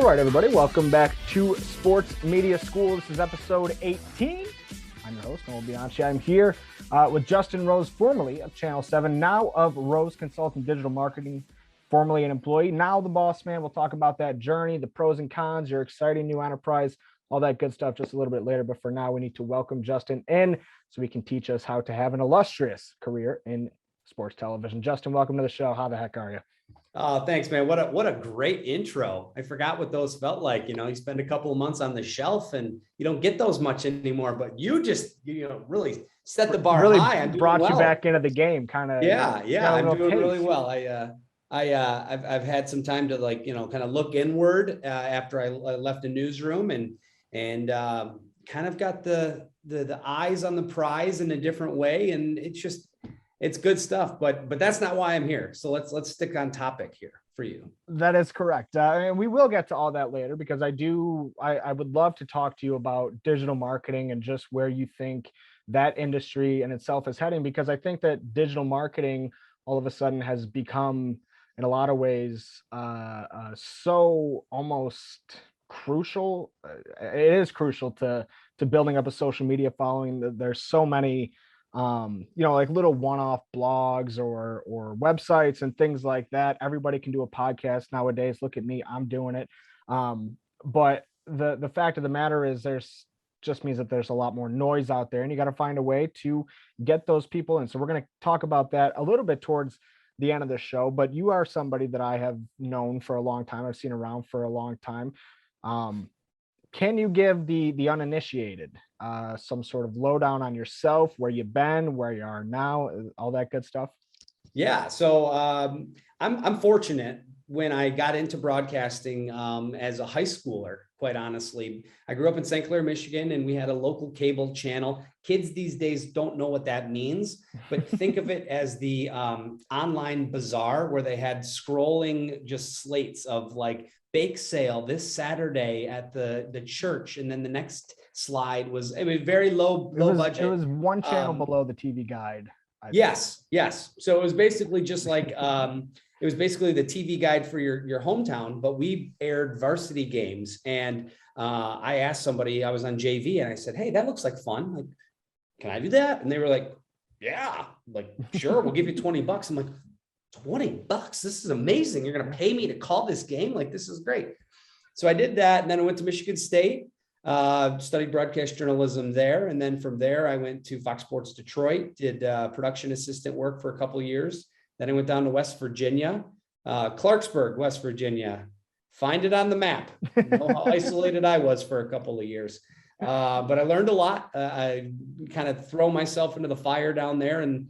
All right, everybody, welcome back to Sports Media School. This is episode 18. I'm your host, Noel Bianchi. I'm here with Justin Rose, formerly of Channel 7, now of Rose Consulting Digital Marketing, formerly an employee, now the boss man. We'll talk about that journey, the pros and cons, your exciting new enterprise, all that good stuff just a little bit later. But for now, we need to welcome Justin in so he can teach us how to have an illustrious career in sports television. Justin, welcome to the show. How the heck are you? Oh, thanks, man. What a great intro. I forgot what those felt like. You know, you spend a couple of months on the shelf and you don't get those much anymore, but you just, really set the bar really high. I'm brought doing you well. back into the game, kind of. Yeah. I'm doing taste. really well. I've had some time to kind of look inward after I left the newsroom and kind of got the eyes on the prize in a different way. And it's good stuff, but that's not why I'm here. So let's stick on topic here for you. That is correct. And we will get to all that later because I would love to talk to you about digital marketing and just where you think that industry in itself is heading, because I think that digital marketing all of a sudden has become, in a lot of ways, so almost crucial. It is crucial to building up a social media following. There's so many like little one-off blogs or websites and things like that. Everybody can do a podcast nowadays. Look at me, I'm doing it. But the fact of the matter is just means that there's a lot more noise out there, and you got to find a way to get those people in. So we're going to talk about that a little bit towards the end of the show, but you are somebody that I have known for a long time. I've seen around for a long time. Can you give the uninitiated some sort of lowdown on yourself, where you've been, where you are now, all that good stuff? Yeah. So I'm fortunate. When I got into broadcasting as a high schooler, quite honestly, I grew up in St. Clair, Michigan, and we had a local cable channel. Kids these days don't know what that means, but think of it as the online bazaar where they had scrolling just slates of like bake sale this Saturday at the church. And then the next slide was, very low budget. It was one channel below the TV guide. Yes. So it was basically just like, it was basically the TV guide for your hometown, but we aired varsity games. And I asked somebody, I was on JV, and I said, hey, that looks like fun. Like, can I do that? And they were like, yeah, like, sure, we'll give you $20. I'm like, $20? This is amazing. You're going to pay me to call this game? Like, this is great. So I did that. And then I went to Michigan State, studied broadcast journalism there. And then from there, I went to Fox Sports Detroit, did production assistant work for a couple of years. Then I went down to West Virginia, Clarksburg, West Virginia. Find it on the map. You know how isolated I was for a couple of years. But I learned a lot. I kind of throw myself into the fire down there and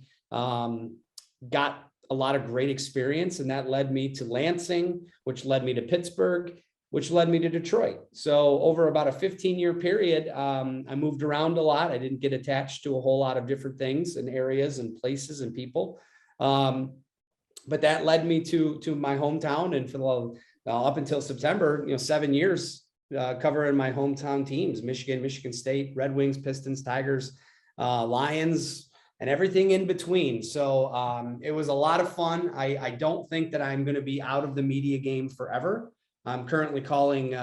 got a lot of great experience. And that led me to Lansing, which led me to Pittsburgh, which led me to Detroit. So over about a 15-year period, I moved around a lot. I didn't get attached to a whole lot of different things and areas and places and people. But that led me to my hometown, and for the up until September, 7 years covering my hometown teams: Michigan State, Red Wings, Pistons, Tigers, Lions, and everything in between. So it was a lot of fun. I don't think that I'm going to be out of the media game forever. I'm currently calling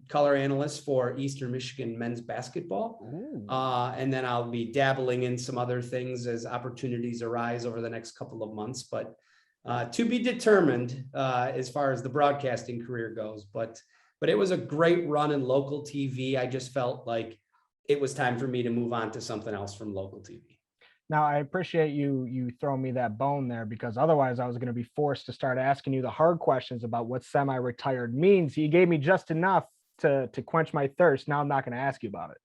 color analyst for Eastern Michigan men's basketball. And then I'll be dabbling in some other things as opportunities arise over the next couple of months. But to be determined as far as the broadcasting career goes. But it was a great run in local TV. I just felt like it was time for me to move on to something else from local TV. Now, I appreciate you throwing me that bone there, because otherwise I was going to be forced to start asking you the hard questions about what semi-retired means. You gave me just enough to quench my thirst. Now I'm not going to ask you about it.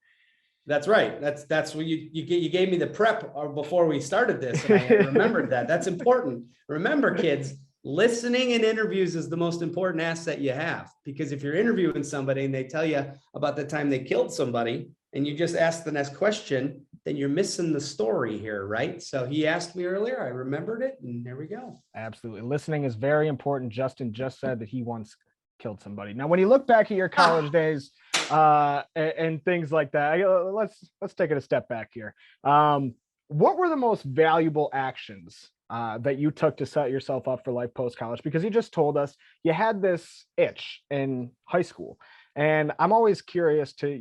That's right. That's what you gave me the prep before we started this. And I remembered that. That's important. Remember, kids, listening in interviews is the most important asset you have, because if you're interviewing somebody and they tell you about the time they killed somebody and you just ask the next question, then you're missing the story here, right? So he asked me earlier, I remembered it, and there we go. Absolutely. Listening is very important. Justin just said that he once killed somebody. Now, when you look back at your college days and things like that, let's take it a step back here. What were the most valuable actions that you took to set yourself up for life post college? Because you just told us you had this itch in high school, and I'm always curious to,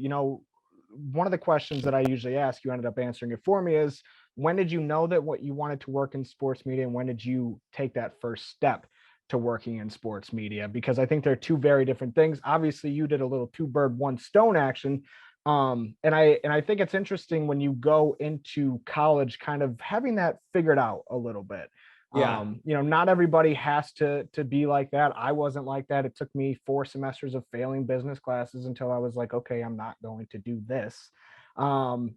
one of the questions that I usually ask, you ended up answering it for me, is when did you know that what you wanted to work in sports media, and when did you take that first step to working in sports media? Because I think they're two very different things. Obviously, you did a little two bird, one stone action. And I think it's interesting when you go into college, kind of having that figured out a little bit. Yeah. Not everybody has to be like that. I wasn't like that. It took me 4 semesters of failing business classes until I was like, okay, I'm not going to do this. Um,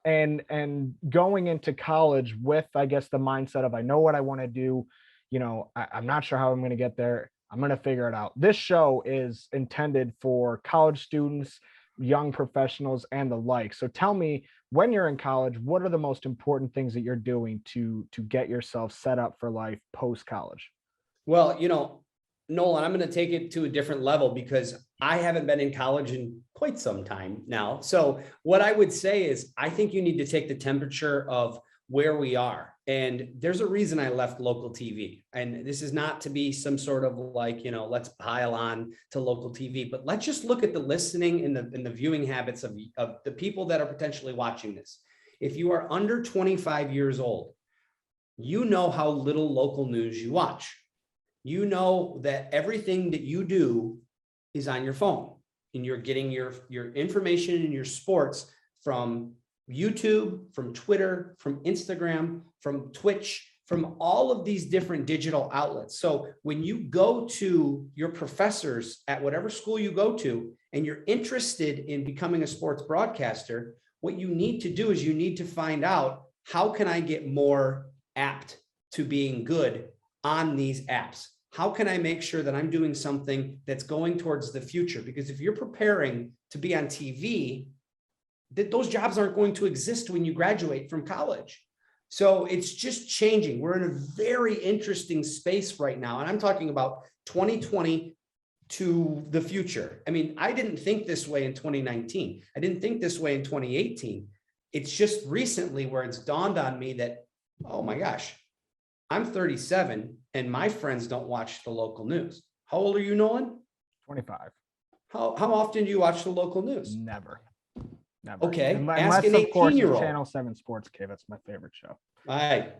and going into college with, I guess, the mindset of, I know what I want to do. I'm not sure how I'm going to get there. I'm going to figure it out. This show is intended for college students, young professionals, and the like. So tell me, when you're in college, what are the most important things that you're doing to get yourself set up for life post college? Well, Nolan, I'm going to take it to a different level because I haven't been in college in quite some time now. So what I would say is, I think you need to take the temperature of where we are. And there's a reason I left local TV. And this is not to be some sort of like, let's pile on to local TV, but let's just look at the listening and the viewing habits of the people that are potentially watching this. If you are under 25 years old, you know how little local news you watch. You know that everything that you do is on your phone, and you're getting your information and your sports from YouTube, from Twitter, from Instagram, from Twitch, from all of these different digital outlets. So when you go to your professors at whatever school you go to, and you're interested in becoming a sports broadcaster, what you need to do is you need to find out, how can I get more apt to being good on these apps? How can I make sure that I'm doing something that's going towards the future? Because if you're preparing to be on TV, those jobs aren't going to exist when you graduate from college. So it's just changing. We're in a very interesting space right now. And I'm talking about 2020 to the future. I mean, I didn't think this way in 2019. I didn't think this way in 2018. It's just recently where it's dawned on me that, oh my gosh, I'm 37 and my friends don't watch the local news. How old are you, Nolan? 25. How often do you watch the local news? Never. Okay. Ask Unless, an of course, it's 18-year-old. Channel 7 Sports K. That's my favorite show. All right.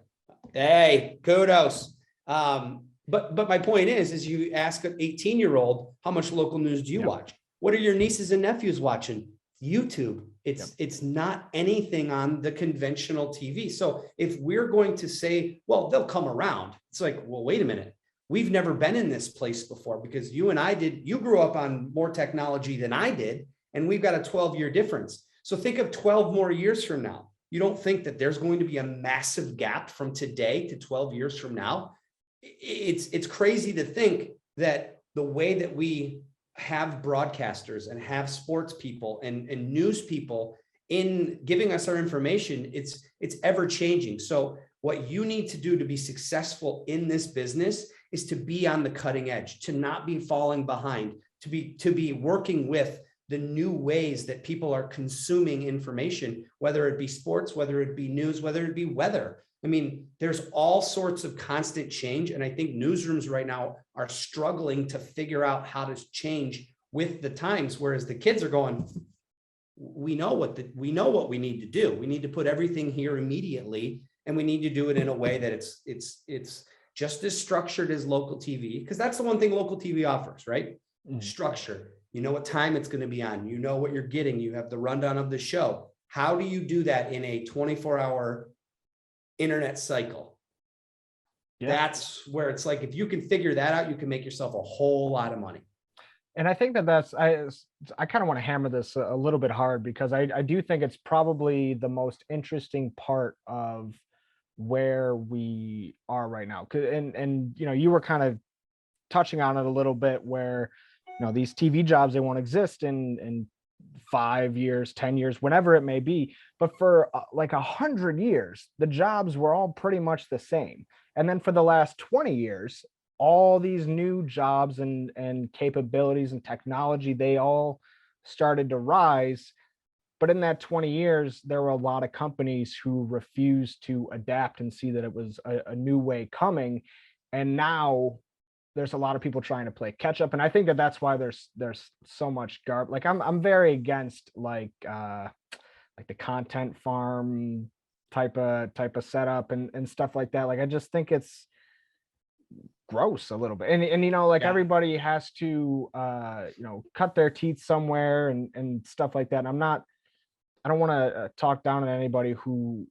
Hey, kudos. But my point is you ask an 18-year-old, how much local news do you watch? What are your nieces and nephews watching? YouTube. It's not anything on the conventional TV. So if we're going to say, well, they'll come around, it's like, well, wait a minute. We've never been in this place before, because you and I did, you grew up on more technology than I did, and we've got a 12-year difference. So think of 12 more years from now. You don't think that there's going to be a massive gap from today to 12 years from now? It's crazy to think that the way that we have broadcasters and have sports people and news people in giving us our information, it's ever changing. So what you need to do to be successful in this business is to be on the cutting edge, to not be falling behind, to be working with the new ways that people are consuming information, whether it be sports, whether it be news, whether it be weather. I mean, there's all sorts of constant change. And I think newsrooms right now are struggling to figure out how to change with the times. Whereas the kids are going, we know what we need to do. We need to put everything here immediately. And we need to do it in a way that it's just as structured as local TV. Because that's the one thing local TV offers, right? Mm-hmm. Structure. You know what time it's going to be on. You know what you're getting. You have the rundown of the show. How do you do that in a 24-hour internet cycle? Yeah. That's where it's like, if you can figure that out, you can make yourself a whole lot of money. And I think I kind of want to hammer this a little bit hard, because I do think it's probably the most interesting part of where we are right now. And you were kind of touching on it a little bit, where these TV jobs, they won't exist in 5 years, 10 years, whenever it may be. But for like 100 years, the jobs were all pretty much the same. And then for the last 20 years, all these new jobs and capabilities and technology, they all started to rise. But in that 20 years, there were a lot of companies who refused to adapt and see that it was a new way coming. And now there's a lot of people trying to play catch up. And I think that that's why there's so much garbage. Like I'm very against like the content farm type of setup and stuff like that. Like I just think it's gross a little bit. And like Yeah. everybody has to cut their teeth somewhere and stuff like that. And I don't want to talk down on anybody who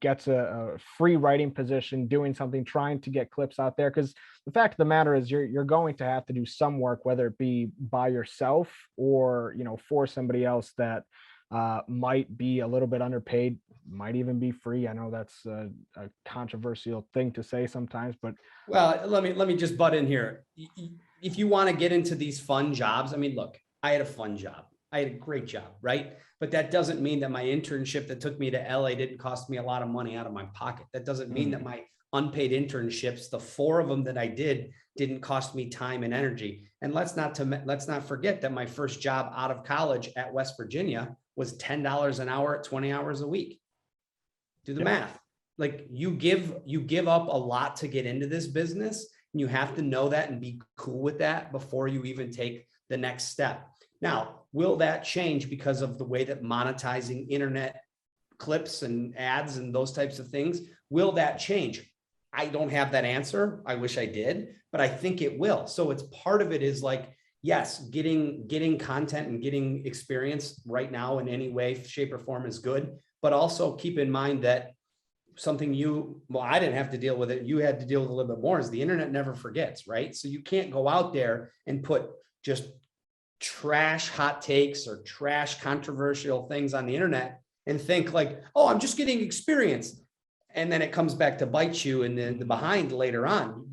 gets a free writing position doing something, trying to get clips out there, because the fact of the matter is you're going to have to do some work, whether it be by yourself or for somebody else that might be a little bit underpaid, might even be free. I know that's a controversial thing to say sometimes, but Well, let me just butt in here. If you want to get into these fun jobs, I mean, look, I had a fun job. I had a great job, right? But that doesn't mean that my internship that took me to LA didn't cost me a lot of money out of my pocket. That doesn't mean that my unpaid internships, the 4 of them that I didn't cost me time and energy. And let's not forget that my first job out of college at West Virginia was $10 an hour at 20 hours a week. Do the math. Like you give up a lot to get into this business, and you have to know that and be cool with that before you even take the next step. Now, will that change because of the way that monetizing internet clips and ads and those types of things? Will that change? I don't have that answer. I wish I did, but I think it will. So it's part of it is like, yes, getting content and getting experience right now in any way, shape, or form is good. But also keep in mind that something I didn't have to deal with it. You had to deal with a little bit more, is the internet never forgets, right? So you can't go out there and put just trash hot takes or trash controversial things on the internet and think like, oh, I'm just getting experience. And then it comes back to bite you in the behind later on.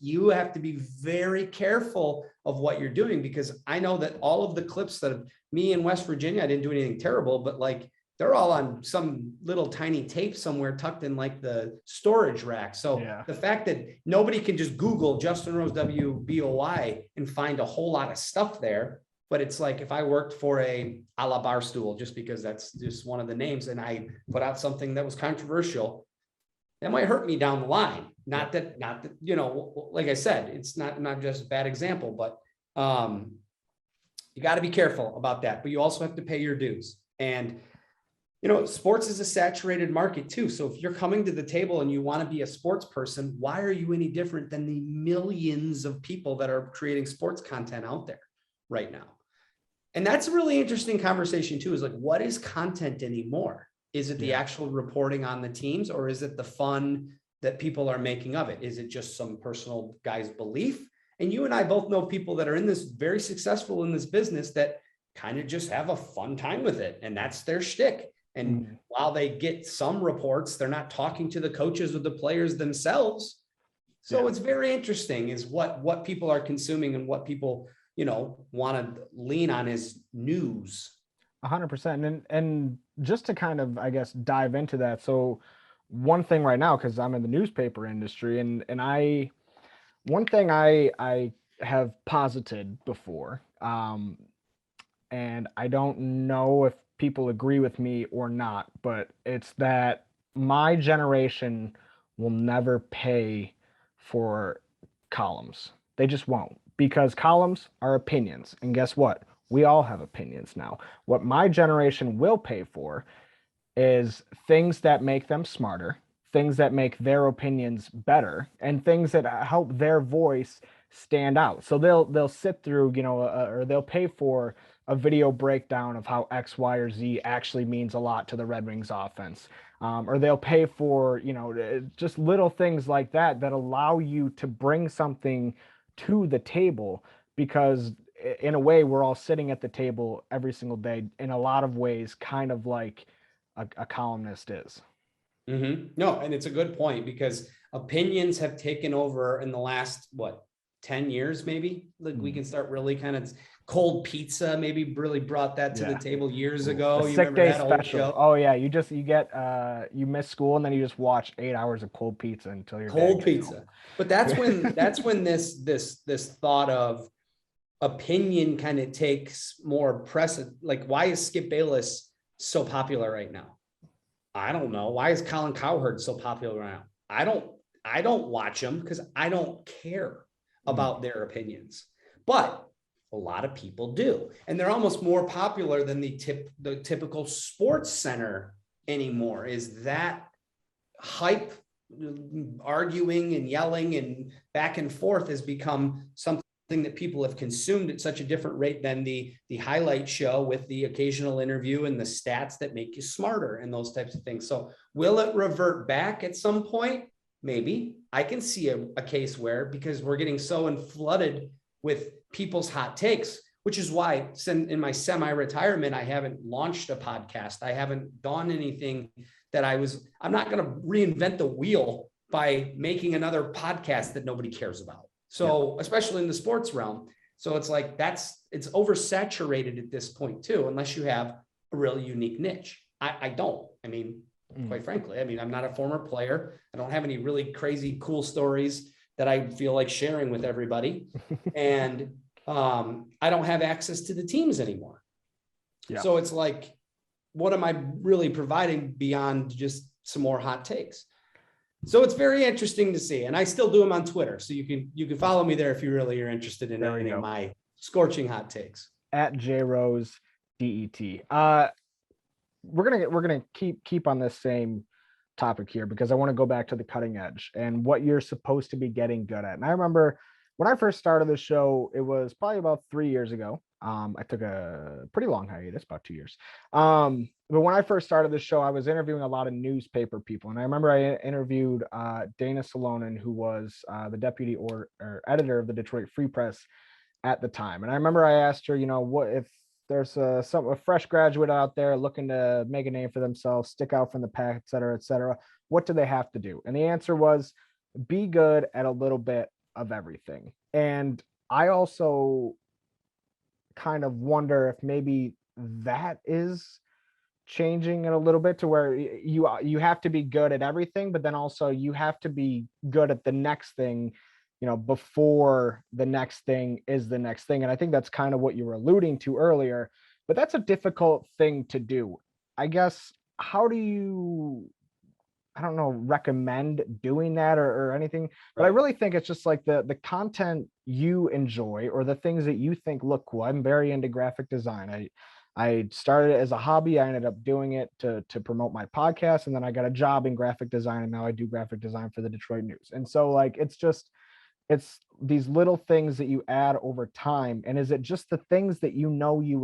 You have to be very careful of what you're doing, because I know that all of the clips that me in West Virginia, I didn't do anything terrible, but like they're all on some little tiny tape somewhere tucked in like the storage rack. So the fact that nobody can just Google Justin Rose WBOY and find a whole lot of stuff there. But it's like if I worked for a la Barstool, just because that's just one of the names, and I put out something that was controversial, that might hurt me down the line. Not that, like I said, it's not just a bad example, but you got to be careful about that. But you also have to pay your dues. And sports is a saturated market too. So if you're coming to the table and you want to be a sports person, why are you any different than the millions of people that are creating sports content out there right now? And that's a really interesting conversation too, is like, what is content anymore? Is it the actual reporting on the teams, or is it the fun that people are making of it? Is it just some personal guy's belief? And you and I both know people that are in this, very successful in this business, that kind of just have a fun time with it. And that's their shtick. And while they get some reports, they're not talking to the coaches or the players themselves. So it's very interesting is what people are consuming and what people, want to lean on as news. 100%. And just to kind of, I guess, dive into that. So one thing right now, because I'm in the newspaper industry, and one thing I have posited before, and I don't know if people agree with me or not, but it's that my generation will never pay for columns. They just won't, because columns are opinions. And guess what? We all have opinions now. What my generation will pay for is things that make them smarter, things that make their opinions better, and things that help their voice stand out. So they'll sit through, or they'll pay for a video breakdown of how X, Y, or Z actually means a lot to the Red Wings offense. Or they'll pay for, just little things like that that allow you to bring something to the table, because in a way we're all sitting at the table every single day in a lot of ways, kind of like a columnist is. No, and it's a good point, because opinions have taken over in the last, 10 years, maybe. Like we can start really kind of cold pizza, maybe really brought that to the table years ago. The You sick remember day that old special. show? Oh yeah, you get you miss school and then you just watch 8 hours of cold pizza until your dad Cold gets pizza. home. But that's when this thought of opinion kind of takes more precedent. Like, why is Skip Bayless so popular right now? I don't know. Why is Colin Cowherd so popular right now? I don't watch them because I don't care about their opinions, but a lot of people do. And they're almost more popular than the typical Sports Center anymore. Is that hype, arguing and yelling and back and forth has become something that people have consumed at such a different rate than the highlight show with the occasional interview and the stats that make you smarter and those types of things. So will it revert back at some point? Maybe. I can see a case where, because we're getting so flooded with people's hot takes, which is why in my semi-retirement, I haven't launched a podcast. I haven't done anything that I'm not going to reinvent the wheel by making another podcast that nobody cares about. So especially in the sports realm. So it's like, it's oversaturated at this point too, unless you have a really unique niche. I don't, quite frankly, I'm not a former player. I don't have any really crazy, cool stories that I feel like sharing with everybody. And I don't have access to the teams anymore. Yeah. So it's like, what am I really providing beyond just some more hot takes? So it's very interesting to see. And I still do them on Twitter. So you can follow me there if you really are interested in any of my scorching hot takes. At JRoseDET. We're gonna keep on this same topic here, because I want to go back to the cutting edge and what you're supposed to be getting good at. And I remember when I first started the show, it was probably about 3 years ago. I took a pretty long hiatus, about 2 years. But when I first started the show, I was interviewing a lot of newspaper people. And I remember I interviewed Dana Salonen, who was the deputy or editor of the Detroit Free Press at the time. And I remember I asked her, what if there's a fresh graduate out there looking to make a name for themselves, stick out from the pack, et cetera, what do they have to do? And the answer was, be good at a little bit of everything. And I also kind of wonder if maybe that is changing it a little bit, to where you have to be good at everything, but then also you have to be good at the next thing, before the next thing is the next thing. And I think that's kind of what you were alluding to earlier, but that's a difficult thing to do. I guess, how do you, I don't know, recommend doing that or anything? But I really think it's just like the content you enjoy, or the things that you think look cool. I'm very into graphic design. I started it as a hobby. I ended up doing it to promote my podcast, and then I got a job in graphic design, and now I do graphic design for the Detroit News. And so like, it's these little things that you add over time. And is it just the things that you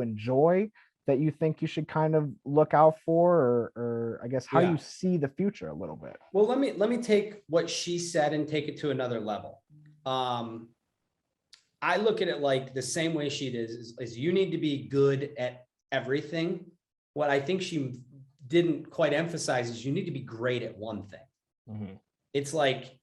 enjoy that you think you should kind of look out for, or I guess how you see the future a little bit? Well, let me take what she said and take it to another level. I look at it like the same way she does, is you need to be good at everything. What I think she didn't quite emphasize is you need to be great at one thing. Mm-hmm. It's like,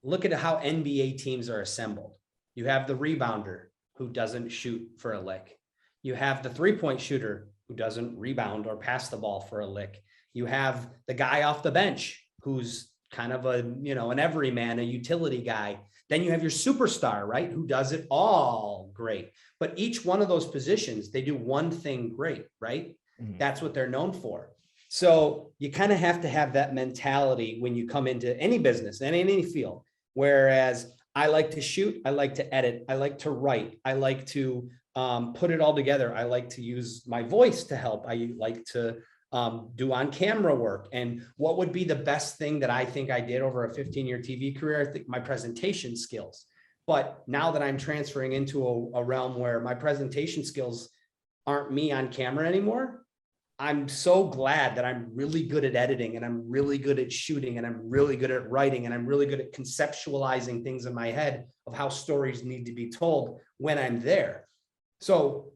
look at how NBA teams are assembled. You have the rebounder who doesn't shoot for a lick. You have the three-point shooter who doesn't rebound or pass the ball for a lick. You have the guy off the bench who's kind of an everyman, a utility guy. Then you have your superstar, right, who does it all great. But each one of those positions, they do one thing great, right? Mm-hmm. That's what they're known for. So you kind of have to have that mentality when you come into any business and in any field. Whereas I like to shoot, I like to edit, I like to write, I like to put it all together. I like to use my voice to help. I like to do on-camera work. And what would be the best thing that I think I did over a 15-year TV career? I think my presentation skills. But now that I'm transferring into a realm where my presentation skills aren't me on camera anymore, I'm so glad that I'm really good at editing, and I'm really good at shooting, and I'm really good at writing, and I'm really good at conceptualizing things in my head of how stories need to be told when I'm there. So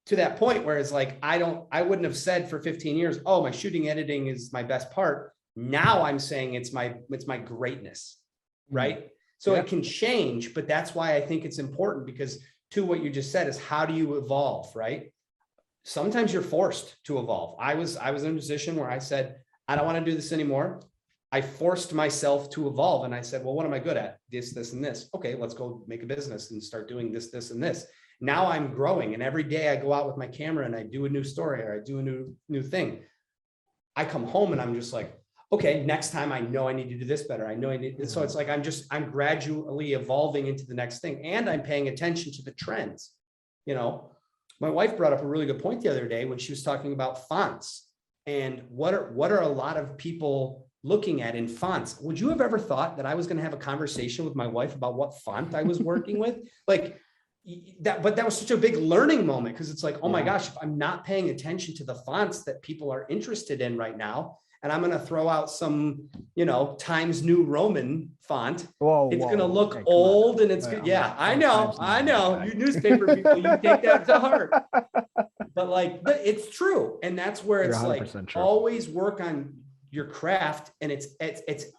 to that point where it's like, I wouldn't have said for 15 years, oh, my shooting editing is my best part. Now I'm saying it's my greatness, right? So it can change, but that's why I think it's important, because to what you just said is, how do you evolve, right? Sometimes you're forced to evolve. I was in a position where I said, I don't want to do this anymore. I forced myself to evolve. And I said, well, what am I good at? This, and this. Okay, let's go make a business and start doing this, and this. Now I'm growing, and every day I go out with my camera and I do a new story or I do a new thing. I come home and I'm just like, okay, next time I know I need to do this better. I know I need. So it's like I'm gradually evolving into the next thing, and I'm paying attention to the trends. You know, my wife brought up a really good point the other day when she was talking about fonts and what are a lot of people looking at in fonts. Would you have ever thought that I was going to have a conversation with my wife about what font I was working with? Like that, but that was such a big learning moment, because it's like, oh my gosh, if I'm not paying attention to the fonts that people are interested in right now, and I'm going to throw out some, Times New Roman font, it's going to look old and it's good. Yeah, I know. You newspaper people, you take that to heart. But it's true. And that's where it's like, always work on your craft, and it's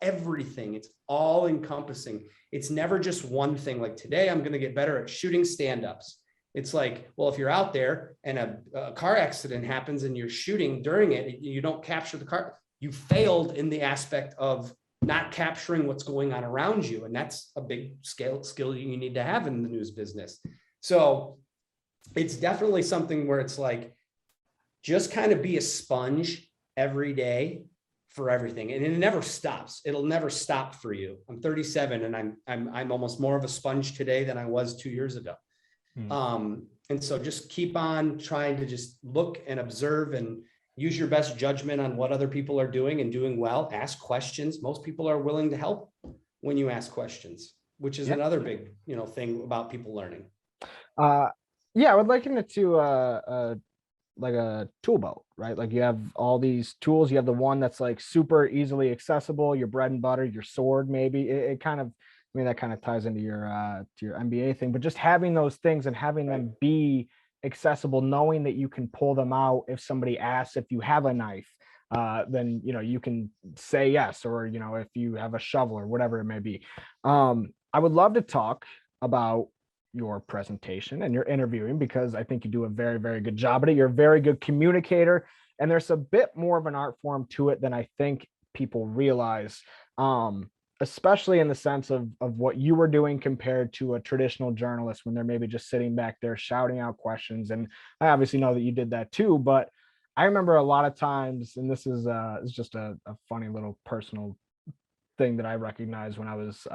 everything. It's all encompassing. It's never just one thing. Like today, I'm going to get better at shooting stand-ups. It's like, well, if you're out there and a car accident happens and you're shooting during it, you don't capture the car. You failed in the aspect of not capturing what's going on around you. And that's a big skill you need to have in the news business. So it's definitely something where it's like, just kind of be a sponge every day for everything. And it never stops. It'll never stop for you. I'm 37 and I'm almost more of a sponge today than I was 2 years ago. And so just keep on trying to just look and observe and use your best judgment on what other people are doing and doing well. Ask questions. Most people are willing to help when you ask questions, which is another big, thing about people learning. I would liken it to like a tool belt, right? Like you have all these tools. You have the one that's like super easily accessible, your bread and butter, your sword, maybe. It kind of, that kind of ties into your MBA thing, but just having those things and having them be accessible, knowing that you can pull them out if somebody asks if you have a knife, then you can say yes, or if you have a shovel or whatever it may be. I would love to talk about your presentation and your interviewing, because I think you do a very, very good job at it. You're a very good communicator, and there's a bit more of an art form to it than I think people realize, especially in the sense of what you were doing compared to a traditional journalist when they're maybe just sitting back there shouting out questions. And I obviously know that you did that too, but I remember a lot of times, and this is just a funny little personal thing that I recognized when I was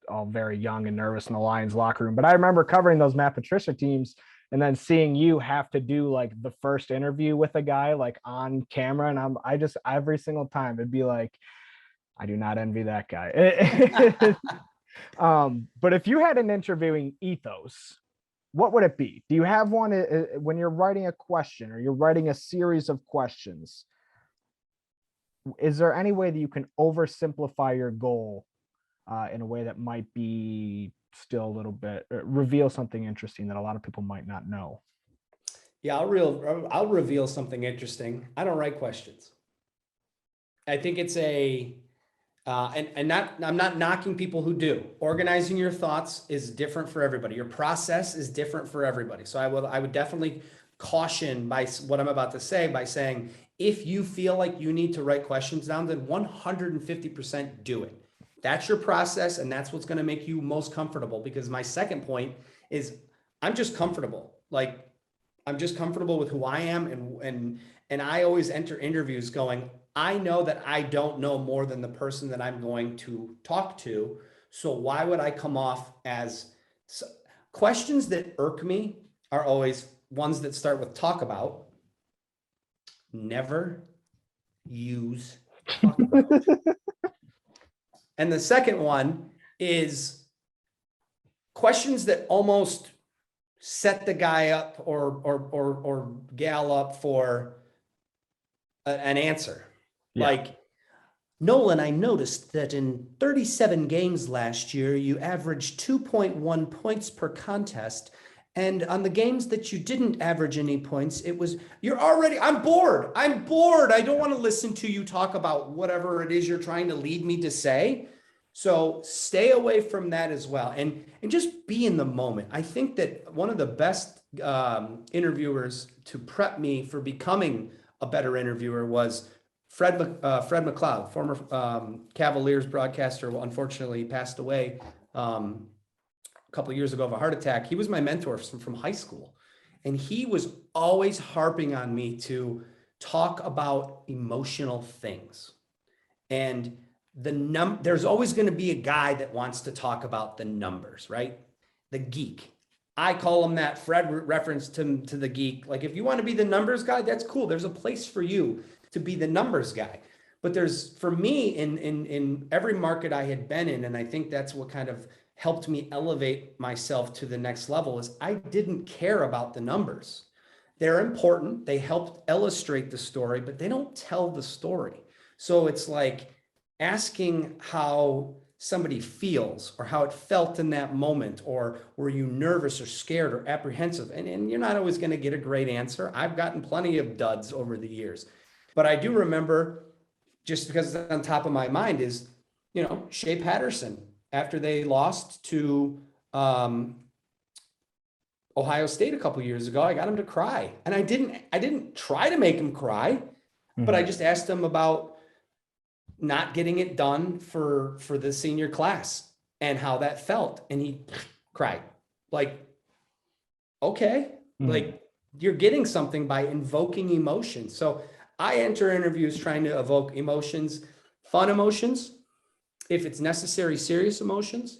all very young and nervous in the Lions locker room. But I remember covering those Matt Patricia teams and then seeing you have to do like the first interview with a guy like on camera. And I just, every single time it'd be like, I do not envy that guy. But if you had an interviewing ethos, what would it be? Do you have one when you're writing a question or you're writing a series of questions? Is there any way that you can oversimplify your goal in a way that might be still a little bit, reveal something interesting that a lot of people might not know? Yeah, I'll reveal something interesting. I don't write questions. I think it's I'm not knocking people who do. Organizing your thoughts is different for everybody. Your process is different for everybody. So I would definitely caution by what I'm about to say by saying, if you feel like you need to write questions down, then 150% do it. That's your process, and that's what's going to make you most comfortable. Because my second point is, I'm just comfortable. Like, I'm just comfortable with who I am, and I always enter interviews going, I know that I don't know more than the person that I'm going to talk to. So why would I come off as questions that irk me are always ones that start with talk about. Never use talk about. And the second one is questions that almost set the guy up or gal up for an answer. Yeah. Like, Nolan, I noticed that in 37 games last year, you averaged 2.1 points per contest. And on the games that you didn't average any points, I'm bored. I don't want to listen to you talk about whatever it is you're trying to lead me to say. So stay away from that as well. And just be in the moment. I think that one of the best interviewers to prep me for becoming a better interviewer was Fred McLeod, former Cavaliers broadcaster, unfortunately passed away couple of years ago of a heart attack. He was my mentor from high school. And he was always harping on me to talk about emotional things. And there's always going to be a guy that wants to talk about the numbers, right? The geek. I call him that. Fred reference to the geek. Like, if you want to be the numbers guy, that's cool. There's a place for you to be the numbers guy. But there's, for me, in every market I had been in, and I think that's what kind of helped me elevate myself to the next level, is I didn't care about the numbers. They're important. They help illustrate the story, but they don't tell the story. So it's like asking how somebody feels or how it felt in that moment, or were you nervous or scared or apprehensive? And you're not always going to get a great answer. I've gotten plenty of duds over the years, but I do remember, just because it's on top of my mind, is, Shea Patterson, after they lost to Ohio State a couple of years ago, I got him to cry, and I didn't try to make him cry, but I just asked him about not getting it done for the senior class and how that felt. And he cried. Like, okay, like, you're getting something by invoking emotion. So I enter interviews trying to evoke emotions, fun emotions, if it's necessary, serious emotions,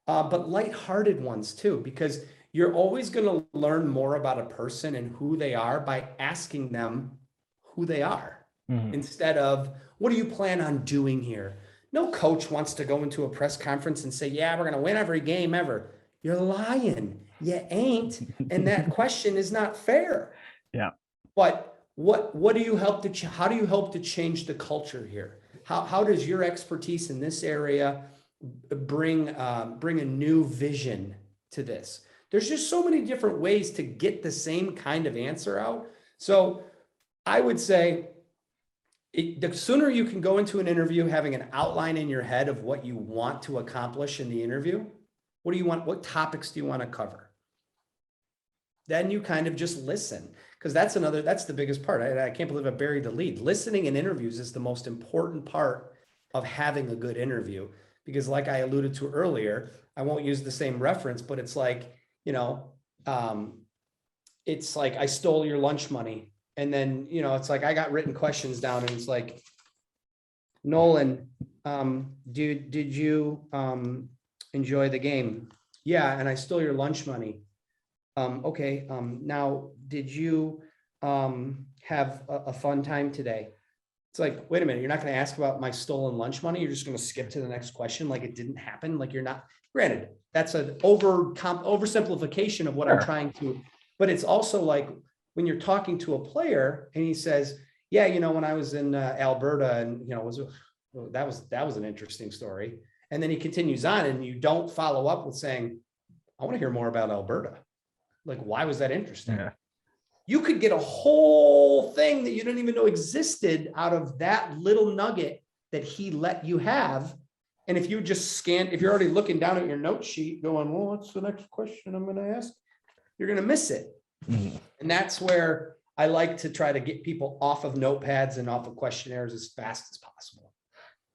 but lighthearted ones too, because you're always going to learn more about a person and who they are by asking them who they are. Instead of, what do you plan on doing here? No coach wants to go into a press conference and say, yeah, we're going to win every game ever. You're lying. You ain't. And that question is not fair. Yeah. But what do you help to, how do you help to change the culture here? How does your expertise in this area bring a new vision to this? There's just so many different ways to get the same kind of answer out. So I would say, the sooner you can go into an interview having an outline in your head of what you want to accomplish in the interview, what do you want? What topics do you want to cover? Then you kind of just listen, because that's the biggest part. I can't believe I buried the lead. Listening in interviews is the most important part of having a good interview, because like I alluded to earlier, I won't use the same reference, but it's like, it's like, I stole your lunch money. And then, it's like, I got written questions down, and it's like, Nolan, did you enjoy the game? Yeah. And I stole your lunch money. Okay. Now, did you have a fun time today? It's like, wait a minute, you're not going to ask about my stolen lunch money. You're just going to skip to the next question like it didn't happen. Like, you're not, granted, that's an oversimplification of what I'm trying to, but it's also like, when you're talking to a player and he says, yeah, when I was in Alberta, and, that was an interesting story. And then he continues on, and you don't follow up with saying, I want to hear more about Alberta. Like, why was that interesting? Yeah. You could get a whole thing that you didn't even know existed out of that little nugget that he let you have. And if you just if you're already looking down at your note sheet going, well, what's the next question I'm going to ask? You're going to miss it. And that's where I like to try to get people off of notepads and off of questionnaires as fast as possible.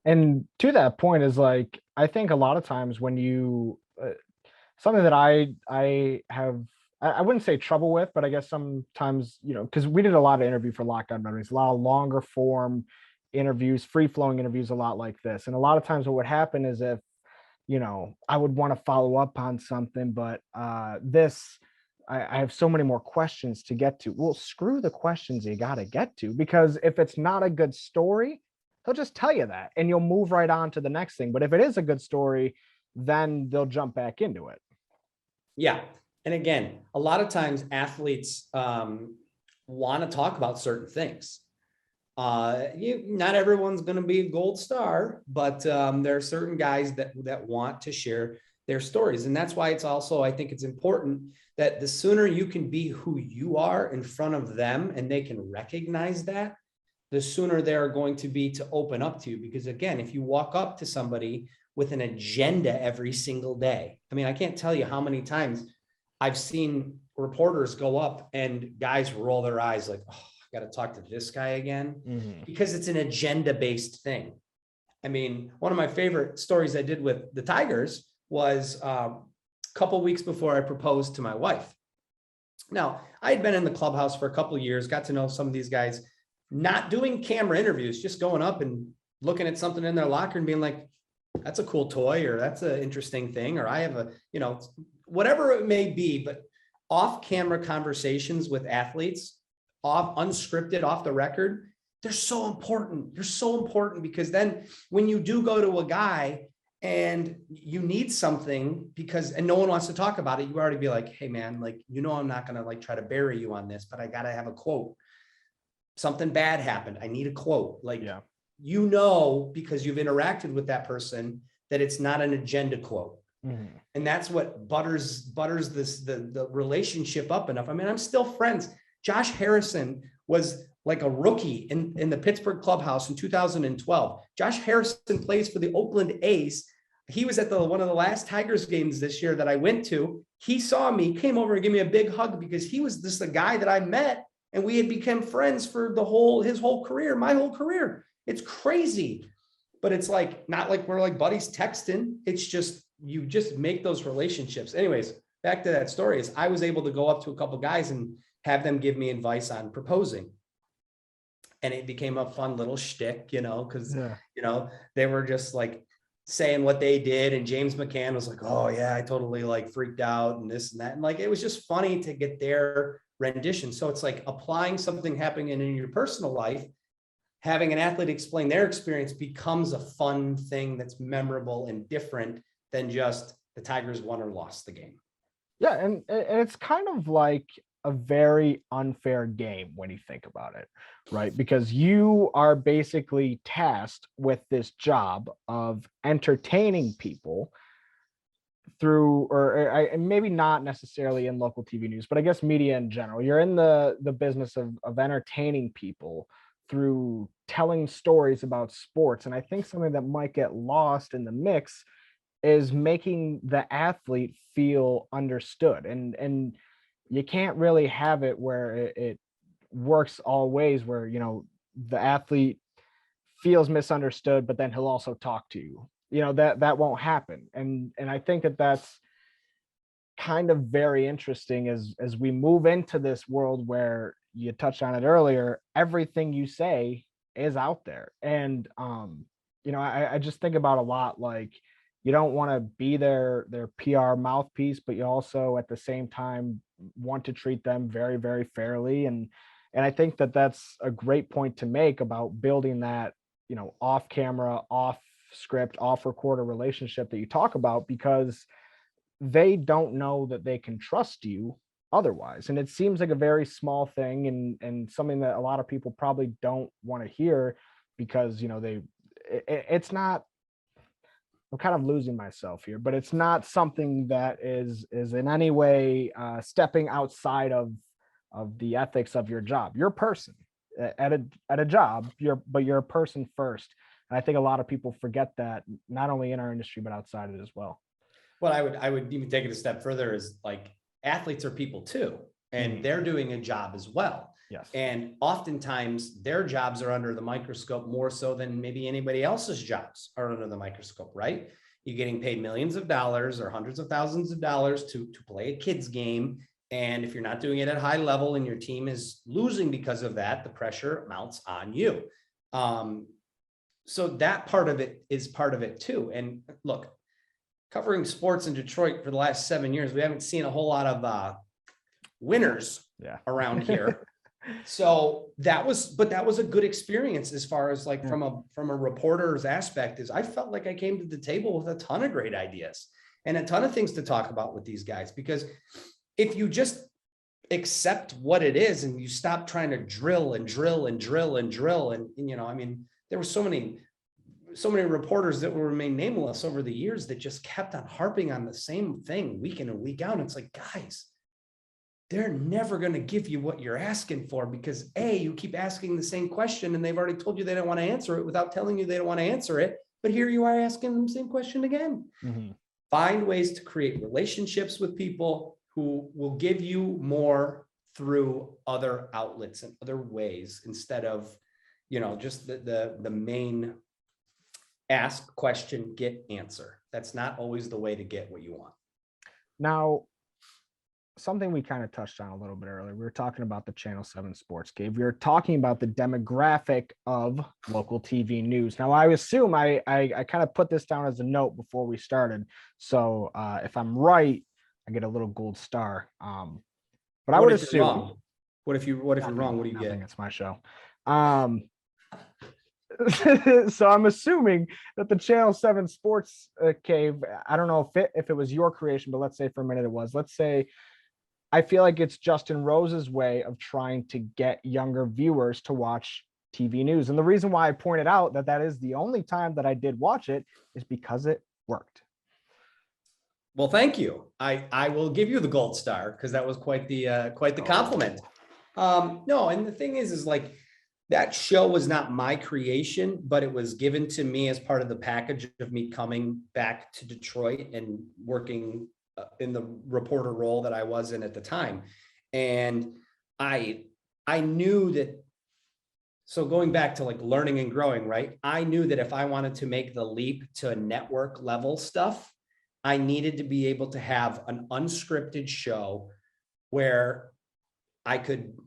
And to that point is, like, I think a lot of times when you, something that I have, I wouldn't say trouble with, but I guess sometimes, because we did a lot of interview for Lockdown Memories, a lot of longer form interviews, free flowing interviews, a lot like this. And a lot of times what would happen is, if, I would want to follow up on something, but I have so many more questions to get to. Well, screw the questions you got to get to, because if it's not a good story, he'll just tell you that and you'll move right on to the next thing. But if it is a good story, then they'll jump back into it. Yeah. And again, a lot of times athletes want to talk about certain things. Not everyone's going to be a gold star, but there are certain guys that want to share their stories. And that's why it's also, I think it's important that the sooner you can be who you are in front of them and they can recognize that, the sooner they're going to be to open up to you. Because again, if you walk up to somebody with an agenda every single day, I mean, I can't tell you how many times I've seen reporters go up and guys roll their eyes like, oh, I got to talk to this guy again, because it's an agenda-based thing. I mean, one of my favorite stories I did with the Tigers was couple weeks before I proposed to my wife. Now, I had been in the clubhouse for a couple of years, got to know some of these guys, not doing camera interviews, just going up and looking at something in their locker and being like, that's a cool toy, or that's an interesting thing, or I have a, whatever it may be, but off camera conversations with athletes, off unscripted, off the record, they're so important. They're so important because then when you do go to a guy and you need something and no one wants to talk about it, you already be like, hey man, like, I'm not going to like try to bury you on this, but I got to have a quote. Something bad happened. I need a quote. Like, Yeah. Because you've interacted with that person, that it's not an agenda quote. Mm-hmm. And that's what butters the relationship up enough. I mean, I'm still friends. Josh Harrison was like a rookie in the Pittsburgh clubhouse in 2012. Josh Harrison plays for the Oakland A's. He was at one of the last Tigers games this year that I went to. He saw me, came over and gave me a big hug because he was just the guy that I met, and we had become friends for his whole career, my whole career. It's crazy, but it's like, not like we're like buddies texting. It's just, you just make those relationships. Anyways, back to that story is I was able to go up to a couple guys and have them give me advice on proposing. And it became a fun little shtick, because, they were just like saying what they did. And James McCann was like, oh yeah, I totally like freaked out and this and that. And like, it was just funny to get their rendition. So it's like applying something happening in your personal life, having an athlete explain their experience becomes a fun thing that's memorable and different than just the Tigers won or lost the game. Yeah, and it's kind of like a very unfair game when you think about it, right? Because you are basically tasked with this job of entertaining people through, or maybe not necessarily in local TV news, but I guess media in general. You're in the business of entertaining people through telling stories about sports. And I think something that might get lost in the mix is making the athlete feel understood. And you can't really have it where it works all ways, where, the athlete feels misunderstood, but then he'll also talk to you. That won't happen. And I think that's kind of very interesting as we move into this world where, you touched on it earlier, everything you say is out there. And I just think about a lot, like, you don't want to be their PR mouthpiece, but you also at the same time want to treat them very, very fairly. And I think that's a great point to make about building that, off camera, off script, off recorder relationship that you talk about, because they don't know that they can trust you otherwise. And it seems like a very small thing, and something that a lot of people probably don't want to hear, because it's not, I'm kind of losing myself here, but it's not something that is in any way stepping outside of the ethics of your job. You're a person at a job, but you're a person first. And I think a lot of people forget that, not only in our industry but outside it as well. Well, I would even take it a step further, is like, athletes are people too, and they're doing a job as well. Yes. And oftentimes their jobs are under the microscope more so than maybe anybody else's jobs are under the microscope, right? You're getting paid millions of dollars or hundreds of thousands of dollars to play a kid's game. And if you're not doing it at high level and your team is losing because of that, the pressure mounts on you. So that part of it is part of it too. And look, covering sports in Detroit for the last 7 years, we haven't seen a whole lot of winners around here. So that was a good experience as far as like from a reporter's aspect, is I felt like I came to the table with a ton of great ideas and a ton of things to talk about with these guys. Because if you just accept what it is and you stop trying to drill, and I mean, there were so many reporters that will remain nameless over the years that just kept on harping on the same thing week in and week out. And it's like, guys, they're never going to give you what you're asking for, because you keep asking the same question and they've already told you they don't want to answer it without telling you they don't want to answer it. But here you are asking them the same question again. Mm-hmm. Find ways to create relationships with people who will give you more through other outlets and other ways, instead of, just the main ask question, get answer. That's not always the way to get what you want. Now, something we kind of touched on a little bit earlier. We were talking about the Channel 7 Sports Cave. We were talking about the demographic of local TV news. Now, I assume I kind of put this down as a note before we started. So if I'm right, I get a little gold star. But I What would if you're assume wrong? What if you're wrong? What do you nothing, get? it's my show. So I'm assuming that the Channel 7 Sports Cave, I don't know if it was your creation, but let's say for a minute it was. Let's say I feel like it's Justin Rose's way of trying to get younger viewers to watch TV news. And the reason why I pointed out that that is the only time that I did watch it is because it worked. Well, thank you. I will give you the gold star because that was quite the compliment. No, and the thing is like that show was not my creation, but it was given to me as part of the package of me coming back to Detroit and working in the reporter role that I was in at the time. And I knew that. So going back to like learning and growing, right? I knew that if I wanted to make the leap to a network level stuff, I needed to be able to have an unscripted show where I could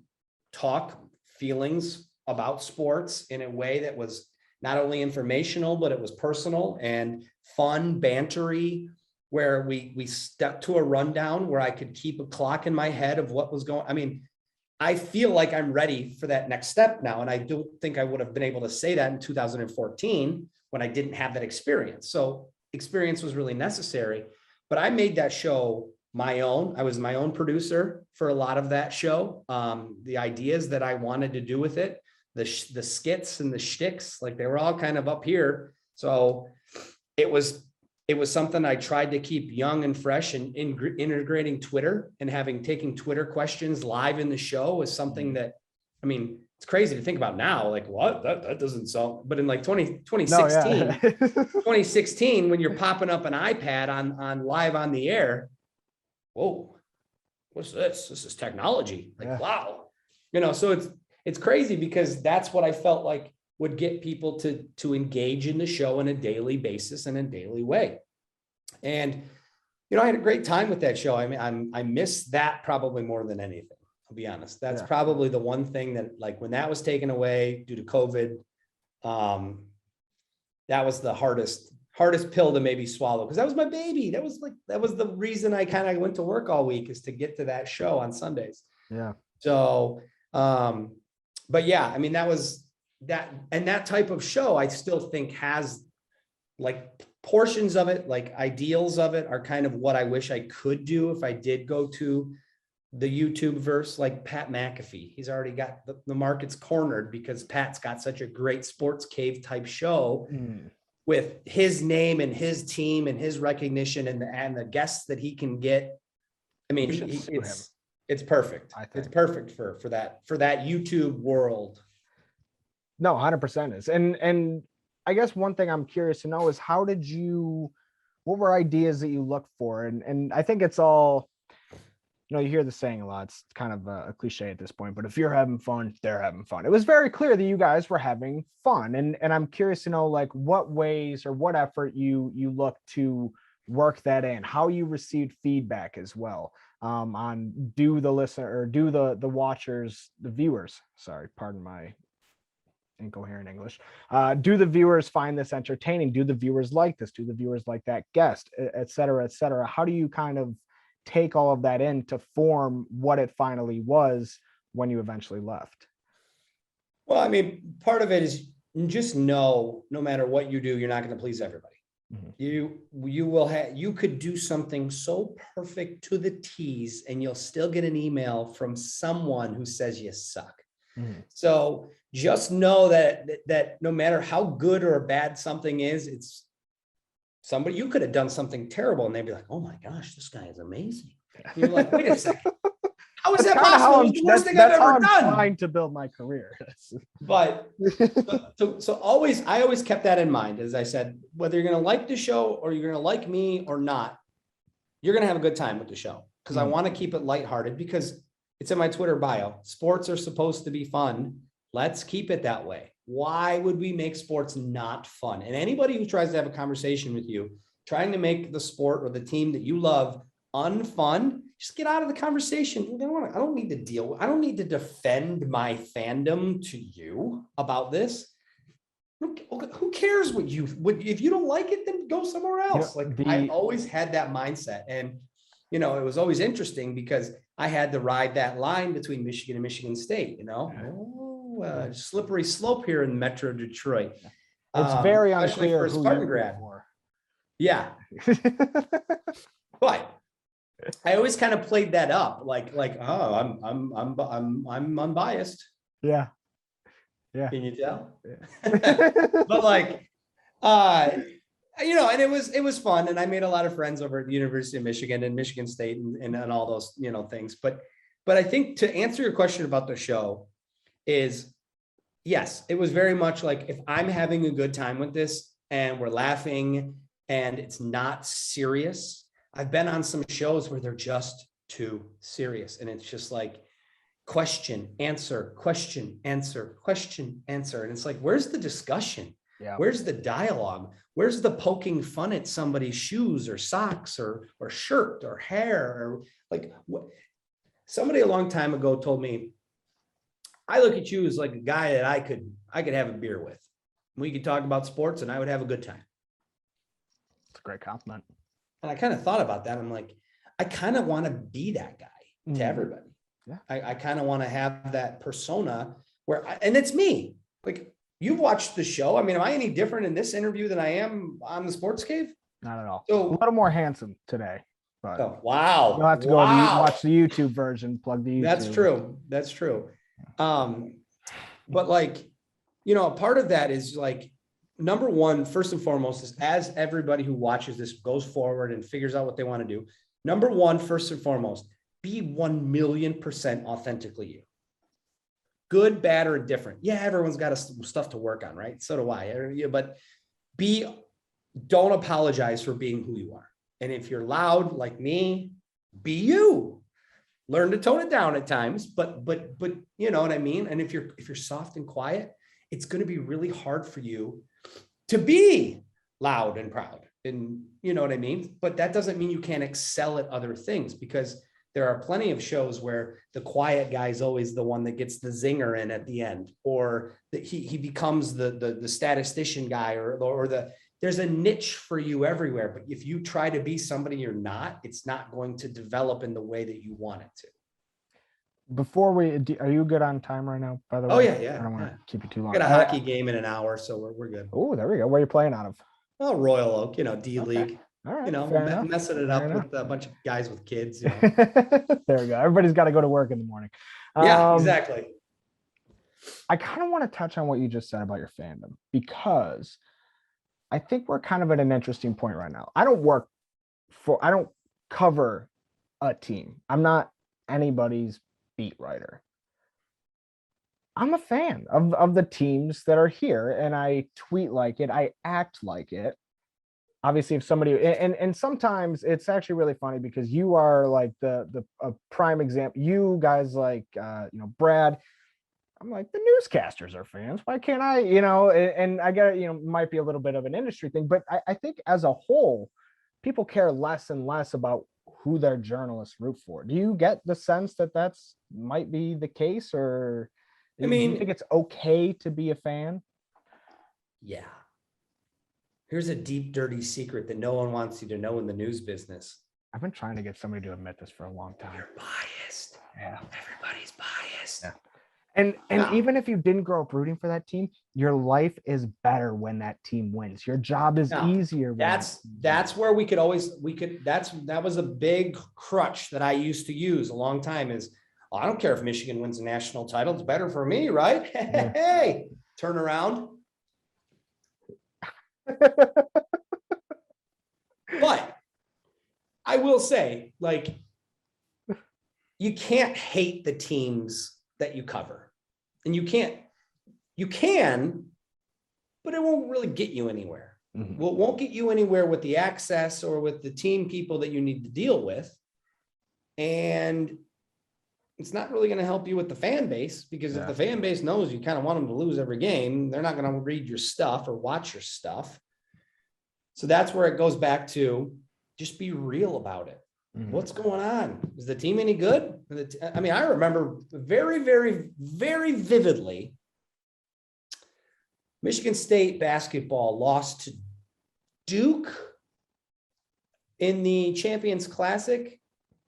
talk feelings about sports in a way that was not only informational, but it was personal and fun, bantery, where we stuck to a rundown where I could keep a clock in my head of what was going. I mean, I feel like I'm ready for that next step now. And I don't think I would have been able to say that in 2014 when I didn't have that experience. So experience was really necessary, but I made that show my own. I was my own producer for a lot of that show. The ideas that I wanted to do with it, the skits and the shticks, like they were all kind of up here. So it was something I tried to keep young and fresh, and integrating Twitter and taking Twitter questions live in the show was something that, I mean, it's crazy to think about now. Like, what? That doesn't sound, but in like 2016, No, yeah. 2016, when you're popping up an iPad on live on the air, whoa, what's this? This is technology. Like, Yeah. wow. So it's crazy because that's what I felt like would get people to engage in the show on a daily basis and a daily way. And, I had a great time with that show. I mean, I miss that probably more than anything. I'll be honest. That's probably the one thing that, like, when that was taken away due to COVID, that was the hardest pill to maybe swallow, because that was my baby. That was the reason I kind of went to work all week, is to get to that show on Sundays. Yeah. So, but yeah, I mean, that was that, and that type of show I still think has like portions of it, like ideals of it are kind of what I wish I could do if I did go to the YouTube verse, like Pat McAfee. He's already got the market's cornered because Pat's got such a great sports cave type show with his name and his team and his recognition and the guests that he can get. I mean, it's perfect. It's perfect for that YouTube world. No, 100% is. And I guess one thing I'm curious to know is what were ideas that you looked for? And I think it's all, you hear the saying a lot. It's kind of a cliche at this point, but if you're having fun, they're having fun. It was very clear that you guys were having fun. And I'm curious to know, like, what ways or what effort you look to work that in, how you received feedback as well, on do the listener or do the watchers, the viewers, sorry, pardon my incoherent English. Do the viewers find this entertaining? Do the viewers like this? Do the viewers like that guest, et cetera, et cetera? How do you kind of take all of that in to form what it finally was when you eventually left? Well, I mean, part of it is just no matter what you do, you're not going to please everybody. You could do something so perfect to the T's and you'll still get an email from someone who says you suck. So just know that no matter how good or bad something is, it's somebody, you could have done something terrible and they'd be like, oh my gosh, this guy is amazing. And you're like, wait a second. How is that possible? It's the worst thing I've ever done. Trying to build my career. But so I always kept that in mind. As I said, whether you're going to like the show or you're going to like me or not, you're going to have a good time with the show, because I want to keep it lighthearted, because it's in my Twitter bio. Sports are supposed to be fun. Let's keep it that way. Why would we make sports not fun? And anybody who tries to have a conversation with you, trying to make the sport or the team that you love unfun, just get out of the conversation. I don't need to I don't need to defend my fandom to you about this. Who cares if you don't like it, then go somewhere else. I always had that mindset. And, it was always interesting because I had to ride that line between Michigan and Michigan State, slippery slope here in Metro Detroit. It's very especially unclear for a who Spartan you grad. for. Yeah. But I always kind of played that up oh, I'm unbiased. Yeah. Yeah. Can you tell? Yeah. But and it was fun. And I made a lot of friends over at the University of Michigan and Michigan State and all those, things. But I think to answer your question about the show is, yes, it was very much like, if I'm having a good time with this and we're laughing and it's not serious. I've been on some shows where they're just too serious. And it's just like question, answer, question, answer, question, answer. And it's like, where's the discussion? Yeah. Where's the dialogue? Where's the poking fun at somebody's shoes or socks or shirt or hair? Or somebody a long time ago told me, I look at you as like a guy that I could have a beer with. We could talk about sports and I would have a good time. It's a great compliment. And I kind of thought about that. I'm like, I kind of want to be that guy to everybody. Yeah. I kind of want to have that persona and it's me. Like, you've watched the show. I mean, am I any different in this interview than I am on the Sports Cave? Not at all. So, a little more handsome today. But wow. You'll have to go and watch the YouTube version, plug the YouTube. That's true. But part of that is number one, first and foremost, is as everybody who watches this goes forward and figures out what they want to do. Number one, first and foremost, be 1,000,000% authentically you. Good, bad, or different. Yeah, everyone's got stuff to work on, right? So do I. But don't apologize for being who you are. And if you're loud like me, be you. Learn to tone it down at times, but you know what I mean? And if you're soft and quiet, it's going to be really hard for you to be loud and proud. And you know what I mean? But that doesn't mean you can't excel at other things, because there are plenty of shows where the quiet guy is always the one that gets the zinger in at the end, or that he becomes the statistician guy, or there's a niche for you everywhere. But if you try to be somebody you're not, it's not going to develop in the way that you want it to. Are you good on time right now, by the way? Oh, yeah. I don't want to keep you too long. I got a hockey game in an hour, so we're good. Oh, there we go. Where are you playing out of? Oh, Royal Oak, D League. Okay. All right, messing it up with a bunch of guys with kids. There we go. Everybody's got to go to work in the morning. Yeah, exactly. I kind of want to touch on what you just said about your fandom, because I think we're kind of at an interesting point right now. I don't cover a team. I'm not anybody's beat writer. I'm a fan of the teams that are here, and I tweet like it. I act like it. Obviously, if somebody and sometimes it's actually really funny, because you are like a prime example. You guys like Brad. I'm like, the newscasters are fans. Why can't I? And I get it. Might be a little bit of an industry thing, but I think as a whole, people care less and less about who their journalists root for. Do you get the sense that that's might be the case, or do you think it's okay to be a fan? Yeah. Here's a deep, dirty secret that no one wants you to know in the news business. I've been trying to get somebody to admit this for a long time. You're biased. Yeah. Everybody's biased. Yeah. And even if you didn't grow up rooting for that team, your life is better when that team wins. Your job is easier. That's where that was a big crutch that I used to use a long time is, I don't care if Michigan wins a national title. It's better for me, right? Yeah. Hey, turn around. But I will say, you can't hate the teams that you cover, and you can, but it won't really get you anywhere. Mm-hmm. Well, it won't get you anywhere with the access or with the team people that you need to deal with. And it's not really going to help you with the fan base, because if the fan base knows you kind of want them to lose every game, they're not going to read your stuff or watch your stuff. So that's where it goes back to just be real about it. What's going on? Is the team any good? I mean, I remember very, very, very vividly, Michigan State basketball lost to Duke in the Champions Classic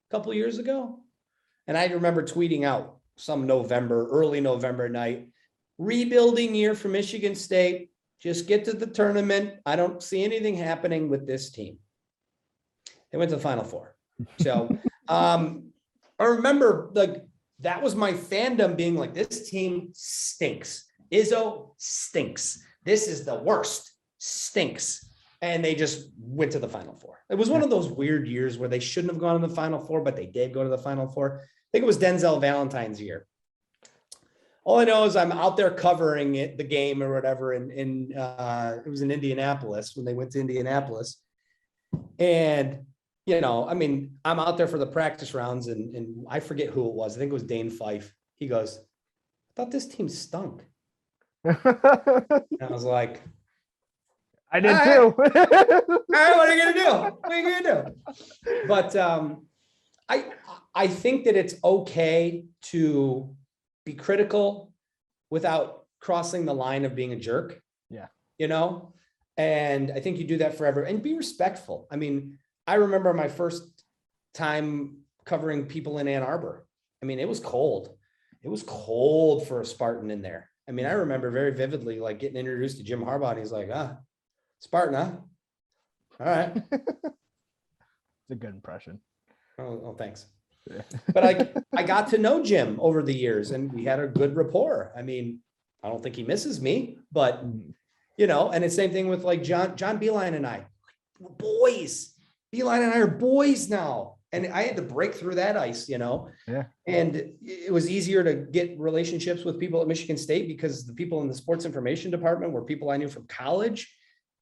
a couple of years ago. And I remember tweeting out some early November night, rebuilding year for Michigan State. Just get to the tournament. I don't see anything happening with this team. They went to the Final Four. So I remember that was my fandom being like, this team stinks. Izzo stinks. This is the worst. Stinks. And they just went to the Final Four. It was one of those weird years where they shouldn't have gone to the Final Four, but they did go to the Final Four. I think it was Denzel Valentine's year. All I know is I'm out there covering the game or whatever. And it was in Indianapolis when they went to Indianapolis. And, I mean, I'm out there for the practice rounds and I forget who it was. I think it was Dane Fife. He goes, I thought this team stunk. And I was like, I did too. All right, what are you gonna do? What are you gonna do? But I think that it's okay to be critical without crossing the line of being a jerk. Yeah. And I think you do that forever and be respectful. I mean, I remember my first time covering people in Ann Arbor. I mean, it was cold. It was cold for a Spartan in there. I mean, I remember very vividly, like getting introduced to Jim Harbaugh. And he's like, Spartan, huh? All right. It's a good impression. Oh, thanks. Yeah. But I got to know Jim over the years and we had a good rapport. I mean, I don't think he misses me, but and it's same thing with like John Beeline and I. We're boys. Beeline and I are boys now. And I had to break through that ice, Yeah. And it was easier to get relationships with people at Michigan State because the people in the sports information department were people I knew from college.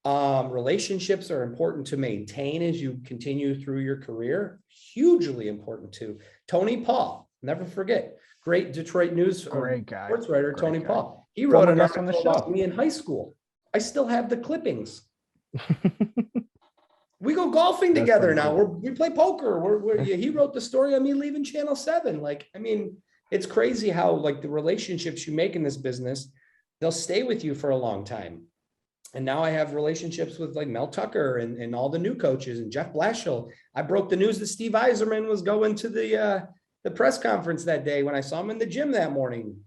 Relationships are important to maintain as you continue through your career. Hugely important to Tony Paul. Never forget. Great Detroit News guy. Sports writer, Tony Paul. He wrote an article about me in high school. I still have the clippings. We go golfing together now. Cool. We play poker. He wrote the story on me leaving Channel 7. It's crazy how the relationships you make in this business, they'll stay with you for a long time. And now I have relationships with Mel Tucker and all the new coaches and Jeff Blashill. I broke the news that Steve Eiserman was going to the press conference that day when I saw him in the gym that morning.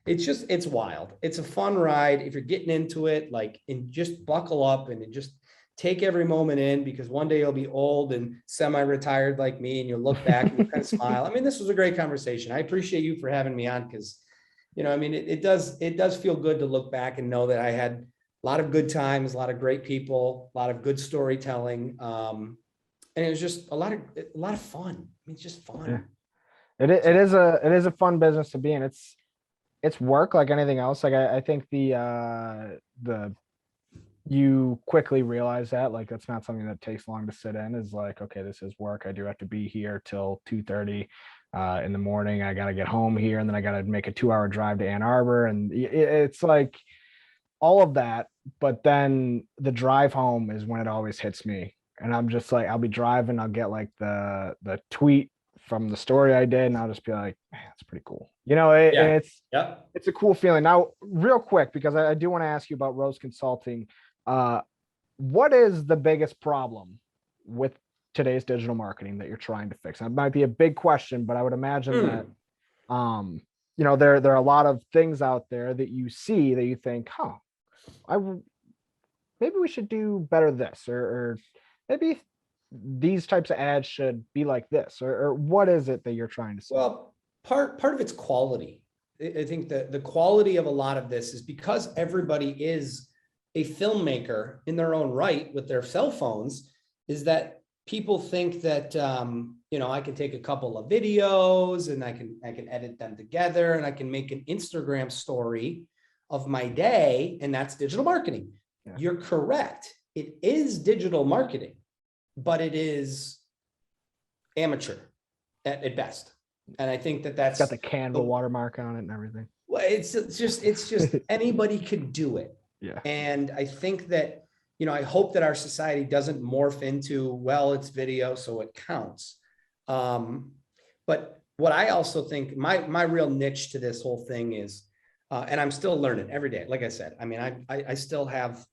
It's wild. It's a fun ride. If you're getting into it, and just buckle up and just take every moment in, because one day you'll be old and semi-retired like me and you'll look back and you kind of smile. I mean, this was a great conversation. I appreciate you for having me on because, it does feel good to look back and know that I had a lot of good times, a lot of great people, a lot of good storytelling. And it was just a lot of fun. I mean, it's just fun. Yeah. It is a fun business to be in. It's work like anything else. I think you quickly realize that that's not something that takes long to sit in. Is okay, this is work. I do have to be here till 2:30 in the morning. I got to get home here, and then I got to make a 2-hour drive to Ann Arbor, and it's all of that. But then the drive home is when it always hits me, and I'm just I'll be driving, I'll get the tweet from the story I did, and I'll just be like, man, that's pretty cool. It's a cool feeling. Now, real quick, because I do want to ask you about Rose Consulting. What is the biggest problem with today's digital marketing that you're trying to fix? And it might be a big question, but I would imagine that there are a lot of things out there that you see that you think, maybe we should do better this, or maybe these types of ads should be like this, or what is it that you're trying to say? Well, part of it's quality. I think that the quality of a lot of this is because everybody is a filmmaker in their own right with their cell phones, is that people think that, I can take a couple of videos and I can edit them together and I can make an Instagram story of my day. And that's digital marketing. Yeah. You're correct. It is digital marketing, but it is amateur at best. And I think that's got the Canva watermark on it and everything. Well, it's just anybody could do it. Yeah. And I think that, I hope that our society doesn't morph into, well, it's video, so it counts. But what I also think my real niche to this whole thing is, and I'm still learning every day. Like I said, I mean, I still have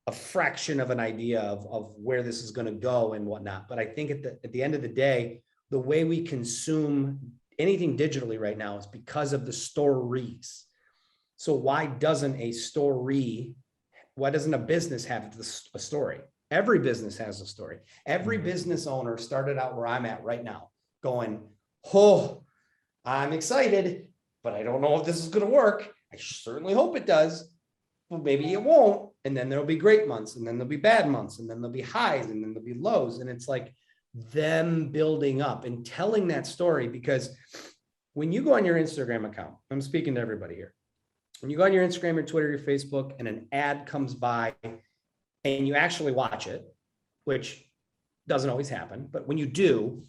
a fraction of an idea of where this is going to go and whatnot. But I think at the end of the day, the way we consume anything digitally right now is because of the stories. So why doesn't a business have a story? Every business has a story. Every business owner started out where I'm at right now going, oh, I'm excited, but I don't know if this is going to work. I certainly hope it does. Well, maybe it won't. And then there'll be great months, and then there'll be bad months, and then there'll be highs, and then there'll be lows. And it's like them building up and telling that story, because when you go on your Instagram account, I'm speaking to everybody here. When you go on your Instagram, your Twitter, your Facebook, and an ad comes by and you actually watch it, which doesn't always happen, but when you do,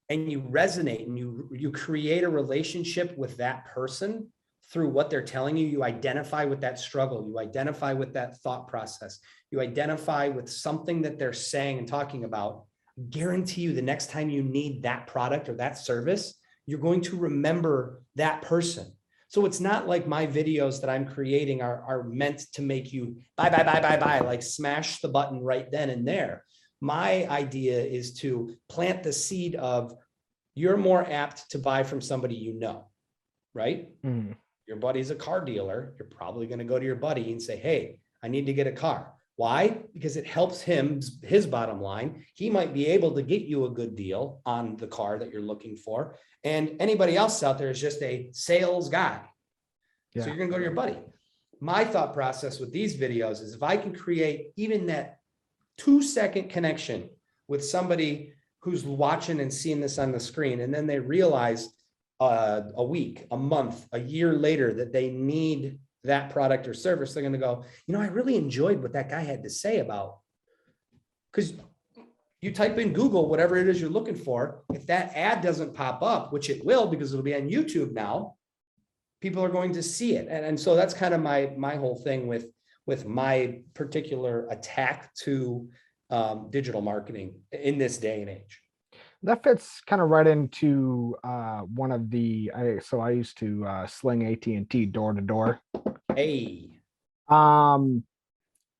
and you resonate and you create a relationship with that person through what they're telling you, you identify with that struggle, you identify with that thought process, you identify with something that they're saying and talking about, I guarantee you the next time you need that product or that service, you're going to remember that person. So it's not like my videos that I'm creating are meant to make you buy, like smash the button right then and there. My idea is to plant the seed of, you're more apt to buy from somebody you know, right? Mm. Your buddy's a car dealer. You're probably going to go to your buddy and say, hey, I need to get a car. Why? Because it helps him, his bottom line. He might be able to get you a good deal on the car that you're looking for. And anybody else out there is just a sales guy. Yeah. So you're going to go to your buddy. My thought process with these videos is, if I can create even that 2-second connection with somebody who's watching and seeing this on the screen, and then they realize a week, a month, a year later that they need that product or service, they're going to go, I really enjoyed what that guy had to say about, because you type in Google, whatever it is you're looking for, if that ad doesn't pop up, which it will, because it'll be on YouTube now, people are going to see it. And so that's kind of my whole thing with my particular attack to digital marketing in this day and age. That fits kind of right into one of the, so I used to sling AT&T door to door. Hey. And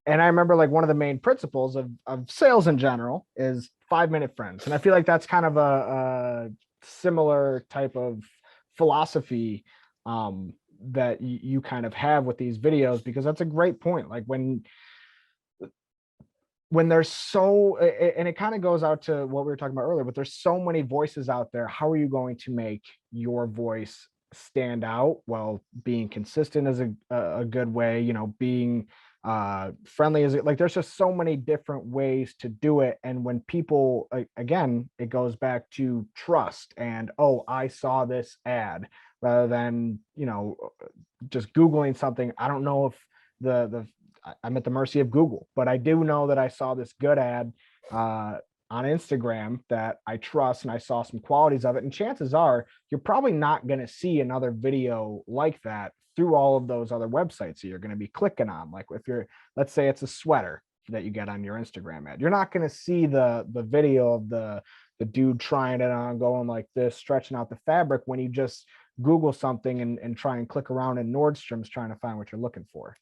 I remember, like, one of the main principles of sales in general is 5-minute friends. And I feel like that's kind of a similar type of philosophy that you kind of have with these videos, because that's a great point. Like, when there's so, and it kind of goes out to what we were talking about earlier, but there's so many voices out there. How are you going to make your voice stand out? Well, being consistent is a good way, being friendly is, like, there's just so many different ways to do it. And when people, again, it goes back to trust and, oh, I saw this ad, rather than, just Googling something. I don't know if I'm at the mercy of Google, but I do know that I saw this good ad on Instagram that I trust, and I saw some qualities of it. And chances are you're probably not going to see another video like that through all of those other websites that you're going to be clicking on. Like, if let's say it's a sweater that you get on your Instagram ad, you're not going to see the video of the dude trying it on, going like this, stretching out the fabric, when you just Google something and try and click around in Nordstrom's trying to find what you're looking for.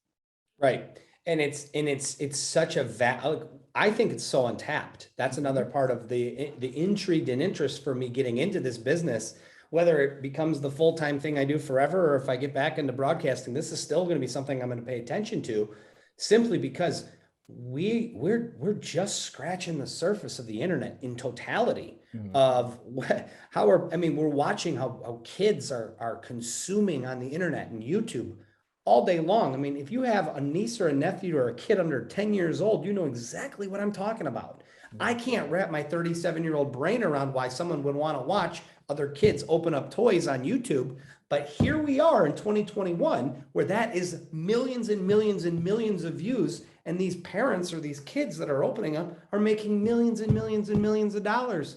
Right. And it's such a I think it's so untapped. That's another part of the intrigue and interest for me getting into this business, whether it becomes the full-time thing I do forever, or if I get back into broadcasting, this is still going to be something I'm going to pay attention to, simply because we're just scratching the surface of the internet in totality. Mm-hmm. Of we're watching how kids are consuming on the internet and YouTube all day long. I mean, if you have a niece or a nephew or a kid under 10 years old, you know exactly what I'm talking about. I can't wrap my 37-year-old brain around why someone would want to watch other kids open up toys on YouTube. But here we are in 2021, where that is millions and millions and millions of views. And these parents or these kids that are opening up are making millions and millions and millions of dollars.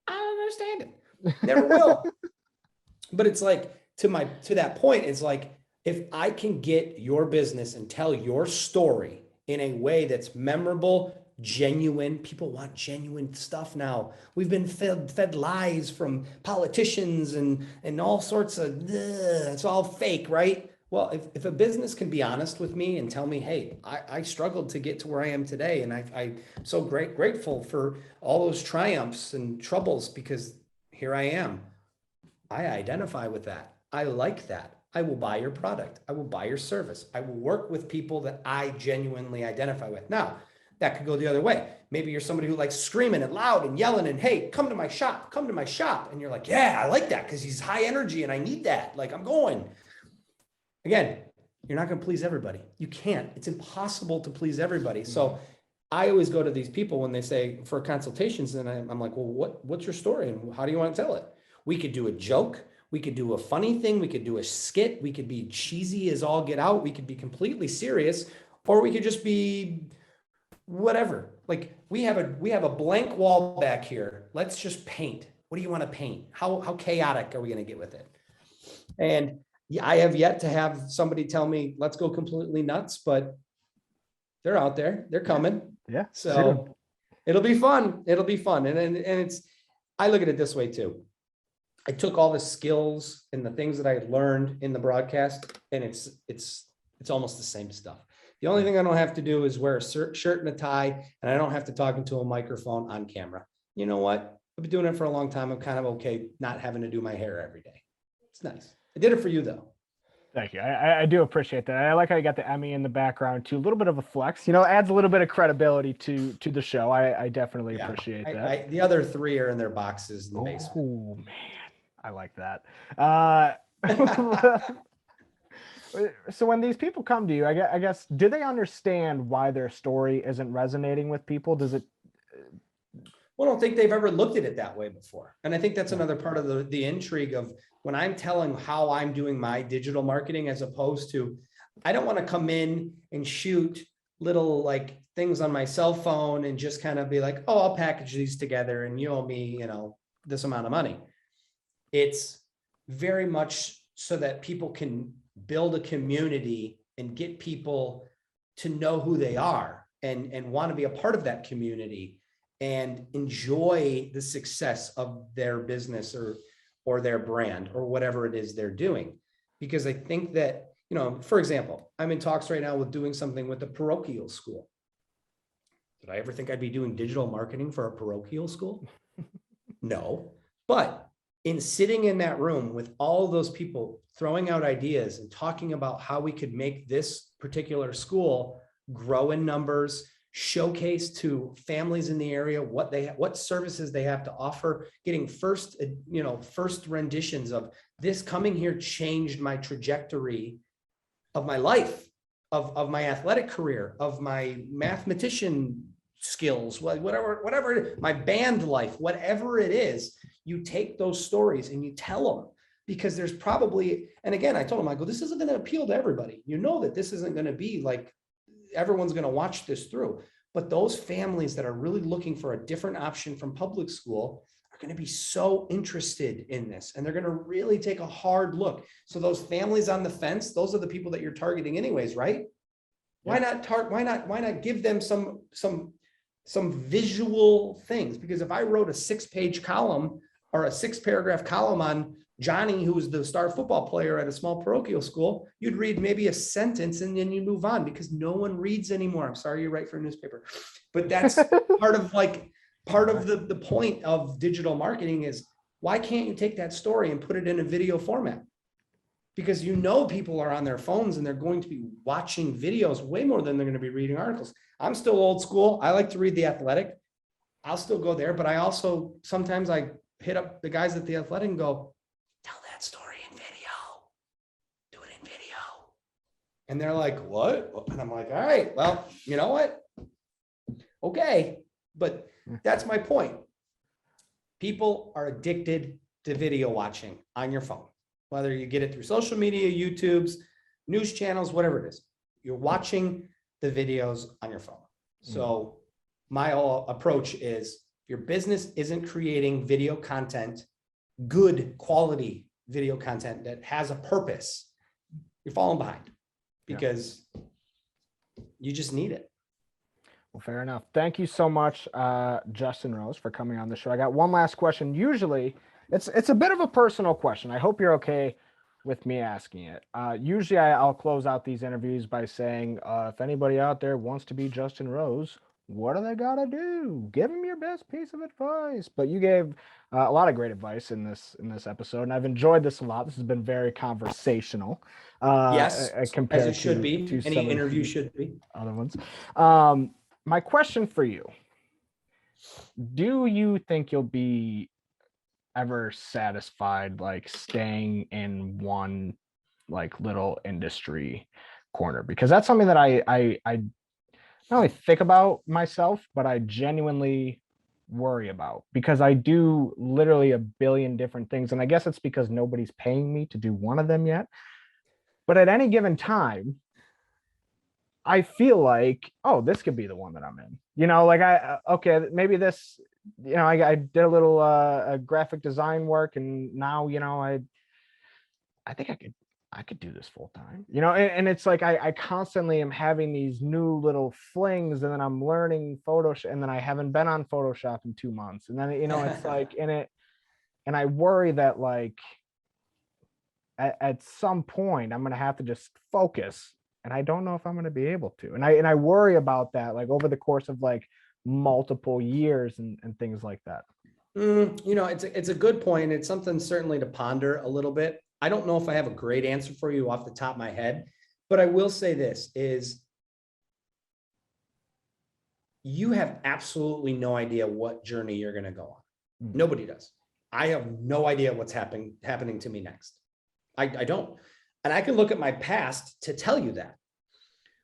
I don't understand it. Never will. But it's like, to that point, it's like, if I can get your business and tell your story in a way that's memorable, genuine. People want genuine stuff now. We've been fed lies from politicians and all sorts of, it's all fake, right? Well, if a business can be honest with me and tell me, hey, I struggled to get to where I am today, and I'm so grateful for all those triumphs and troubles because here I am. I identify with that. I like that. I will buy your product. I will buy your service. I will work with people that I genuinely identify with. Now, that could go the other way. Maybe you're somebody who likes screaming and loud and yelling and, hey, come to my shop, come to my shop. And you're like, yeah, I like that because he's high energy and I need that. Like, I'm going. Again, you're not going to please everybody. You can't. It's impossible to please everybody. So I always go to these people when they say for consultations, and I'm like, well, what's your story and how do you want to tell it? We could do a joke. We could do a funny thing. We could do a skit. We could be cheesy as all get out. We could be completely serious, or we could just be whatever. Like we have a blank wall back here. Let's just paint. What do you want to paint? How chaotic are we going to get with it? And I have yet to have somebody tell me, let's go completely nuts, but they're out there, they're coming. Yeah. So soon. It'll be fun. It'll be fun. And it's, I look at it this way too. I took all the skills and the things that I had learned in the broadcast, and it's almost the same stuff. The only thing I don't have to do is wear a shirt and a tie, and I don't have to talk into a microphone on camera. You know what? I've been doing it for a long time. I'm kind of okay not having to do my hair every day. It's nice. I did it for you though. Thank you. I do appreciate that. I like how you got the Emmy in the background too. A little bit of a flex, adds a little bit of credibility to the show. I definitely appreciate that. The other three are in their boxes in the basement. Oh man, I like that. So when these people come to you, I guess, do they understand why their story isn't resonating with people? Does it? Well, I don't think they've ever looked at it that way before. And I think that's another part of the intrigue of when I'm telling how I'm doing my digital marketing, as opposed to, I don't want to come in and shoot little like things on my cell phone and just kind of be like, oh, I'll package these together and you owe me, this amount of money. It's very much so that people can build a community and get people to know who they are and want to be a part of that community and enjoy the success of their business or their brand or whatever it is they're doing. Because I think that, for example, I'm in talks right now with doing something with a parochial school. Did I ever think I'd be doing digital marketing for a parochial school? No. But in sitting in that room with all those people throwing out ideas and talking about how we could make this particular school grow in numbers, showcase to families in the area what services they have to offer, getting first renditions of this coming here changed my trajectory of my life, of my athletic career, of my mathematician skills, whatever, my band life, whatever it is. You take those stories and you tell them, because there's probably, and again, I told them, I go, this isn't going to appeal to everybody. That this isn't going to be like, everyone's going to watch this through, but those families that are really looking for a different option from public school are going to be so interested in this, and they're going to really take a hard look. So those families on the fence, those are the people that you're targeting anyways, right? Yeah. Why not give them some visual things? Because if I wrote a 6-page column or a 6-paragraph column on Johnny, who was the star football player at a small parochial school, you'd read maybe a sentence and then you move on, because no one reads anymore. I'm sorry you write for a newspaper, but that's part of the point of digital marketing is, why can't you take that story and put it in a video format? Because people are on their phones and they're going to be watching videos way more than they're going to be reading articles. I'm still old school. I like to read The Athletic. I'll still go there, but I also, sometimes I hit up the guys at The Athletic and go, tell that story in video. Do it in video. And they're like, what? And I'm like, all right, well, you know what? Okay. But that's my point. People are addicted to video watching on your phone, whether you get it through social media, YouTube's, news channels, whatever it is. You're watching the videos on your phone. So my whole approach is, your business isn't creating video content, good quality video content that has a purpose, you're falling behind, because you just need it. Well, fair enough. Thank you so much, Justin Rose, for coming on the show. I got one last question. Usually, it's a bit of a personal question. I hope you're okay with me asking it. Usually, I'll close out these interviews by saying, if anybody out there wants to be Justin Rose, what do they gotta do? Give them your best piece of advice. But you gave a lot of great advice in this episode, and I've enjoyed this a lot. This has been very conversational, Yes, as compared it should to be. Any some of interview the should be. other ones. My question for you, do you think you'll be ever satisfied like staying in one like little industry corner? Because that's something that I not only think about myself, but I genuinely worry about, because I do literally a billion different things. And I guess it's because nobody's paying me to do one of them yet. But at any given time, I feel like, oh, this could be the one that I'm in. Like okay, maybe this, I did a little graphic design work, and now, I think I could do this full time, and it's like I constantly am having these new little flings, and then I'm learning Photoshop, and then I haven't been on Photoshop in 2 months. And then, it's like and I worry that like at some point I'm gonna have to just focus, and I don't know if I'm gonna be able to. And I worry about that, like over the course of like multiple years and things like that. It's a good point. It's something certainly to ponder a little bit. I don't know if I have a great answer for you off the top of my head, but I will say this is you have absolutely no idea what journey you're going to go on. Nobody does. I have no idea what's happening to me next. I don't. And I can look at my past to tell you that.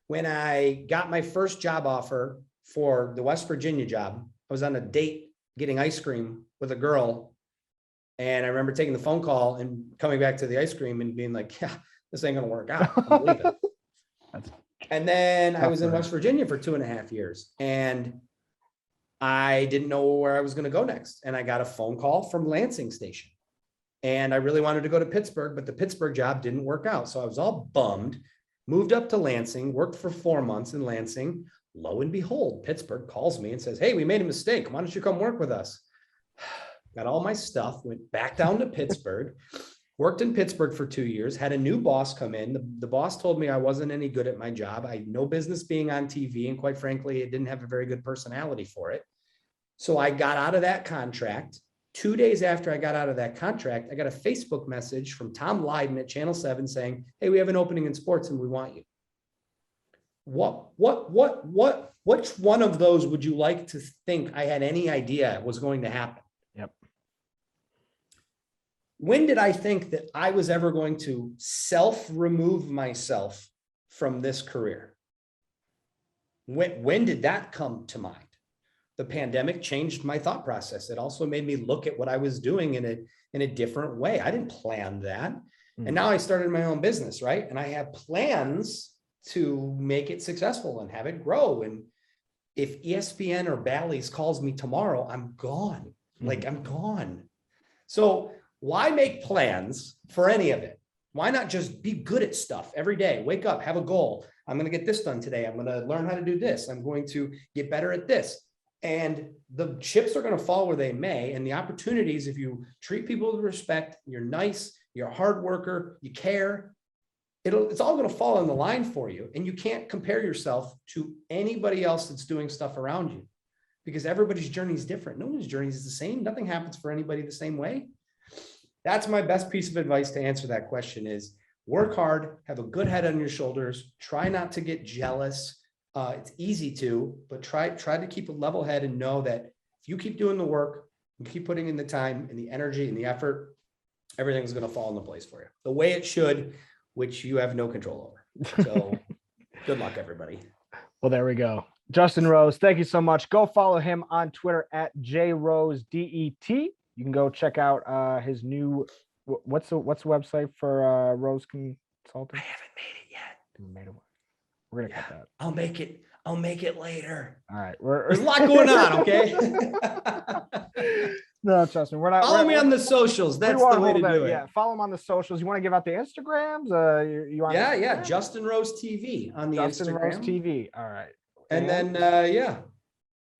When I got my first job offer for the West Virginia job, I was on a date getting ice cream with a girl. And I remember taking the phone call and coming back to the ice cream and being like, yeah, this ain't going to work out. I'm leaving. And then I was in West Virginia for 2.5 years, and I didn't know where I was going to go next. And I got a phone call from Lansing Station, and I really wanted to go to Pittsburgh, but the Pittsburgh job didn't work out. So I was all bummed, moved up to Lansing, worked for 4 months in Lansing. Lo and behold, Pittsburgh calls me and says, hey, we made a mistake. Why don't you come work with us? Got all my stuff, went back down to Pittsburgh, worked in Pittsburgh for 2 years, had a new boss come in. The boss told me I wasn't any good at my job. I had no business being on TV. And quite frankly, it didn't have a very good personality for it. So I got out of that contract. 2 days after I got out of that contract, I got a Facebook message from Tom Lydon at Channel 7 saying, hey, we have an opening in sports and we want you. Which one of those would you like to think I had any idea was going to happen? Yep. When did I think that I was ever going to self-remove myself from this career? When did that come to mind? The pandemic changed my thought process. It also made me look at what I was doing in a different way. I didn't plan that. And now I started my own business, right? And I have plans to make it successful and have it grow. And if ESPN or Bally's calls me tomorrow, I'm gone. Like I'm gone. So why make plans for any of it? Why not just be good at stuff every day? Wake up, have a goal. I'm going to get this done today. I'm going to learn how to do this. I'm going to get better at this. And the chips are going to fall where they may. And the opportunities, if you treat people with respect, you're nice, you're a hard worker, you care, it's all going to fall on the line for you. And you can't compare yourself to anybody else that's doing stuff around you, because everybody's journey is different. No one's journey is the same. Nothing happens for anybody the same way. That's my best piece of advice to answer that question is work hard, have a good head on your shoulders, try not to get jealous. It's easy to, but try to keep a level head and know that if you keep doing the work and keep putting in the time and the energy and the effort, everything's going to fall into place for you the way it should, which you have no control over. So good luck, everybody. Well, there we go. Justin Rose, thank you so much. Go follow him on Twitter at JRoseDET. You can go check out his new, what's the website for Rose Consulting? I haven't made it yet. We're gonna cut that. I'll make it later. All right. There's a lot going on, okay? No, trust me. We're not. Follow me on the socials. That's the way to do it. Yeah, follow him on the socials. You want to give out the Instagrams? You want? Yeah. Justin Rose TV on the Justin Instagram. Rose TV. All right. And then, yeah,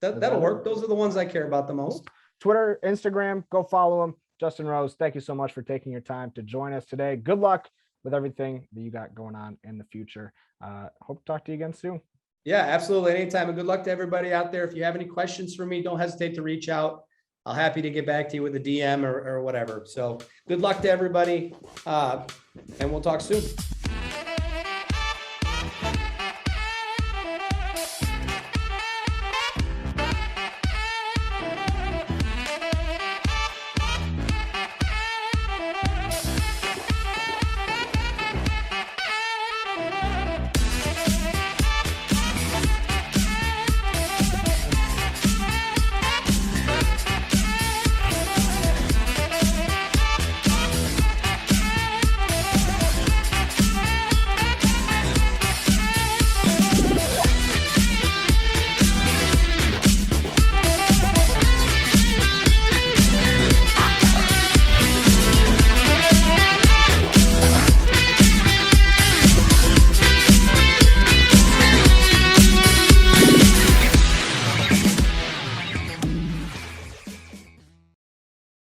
that'll work. Those are the ones I care about the most. Twitter, Instagram, go follow him. Justin Rose, thank you so much for taking your time to join us today. Good luck with everything that you got going on in the future. Hope to talk to you again soon. Yeah, absolutely. Anytime. And good luck to everybody out there. If you have any questions for me, don't hesitate to reach out. I'll happy to get back to you with a DM or whatever. So good luck to everybody. And we'll talk soon.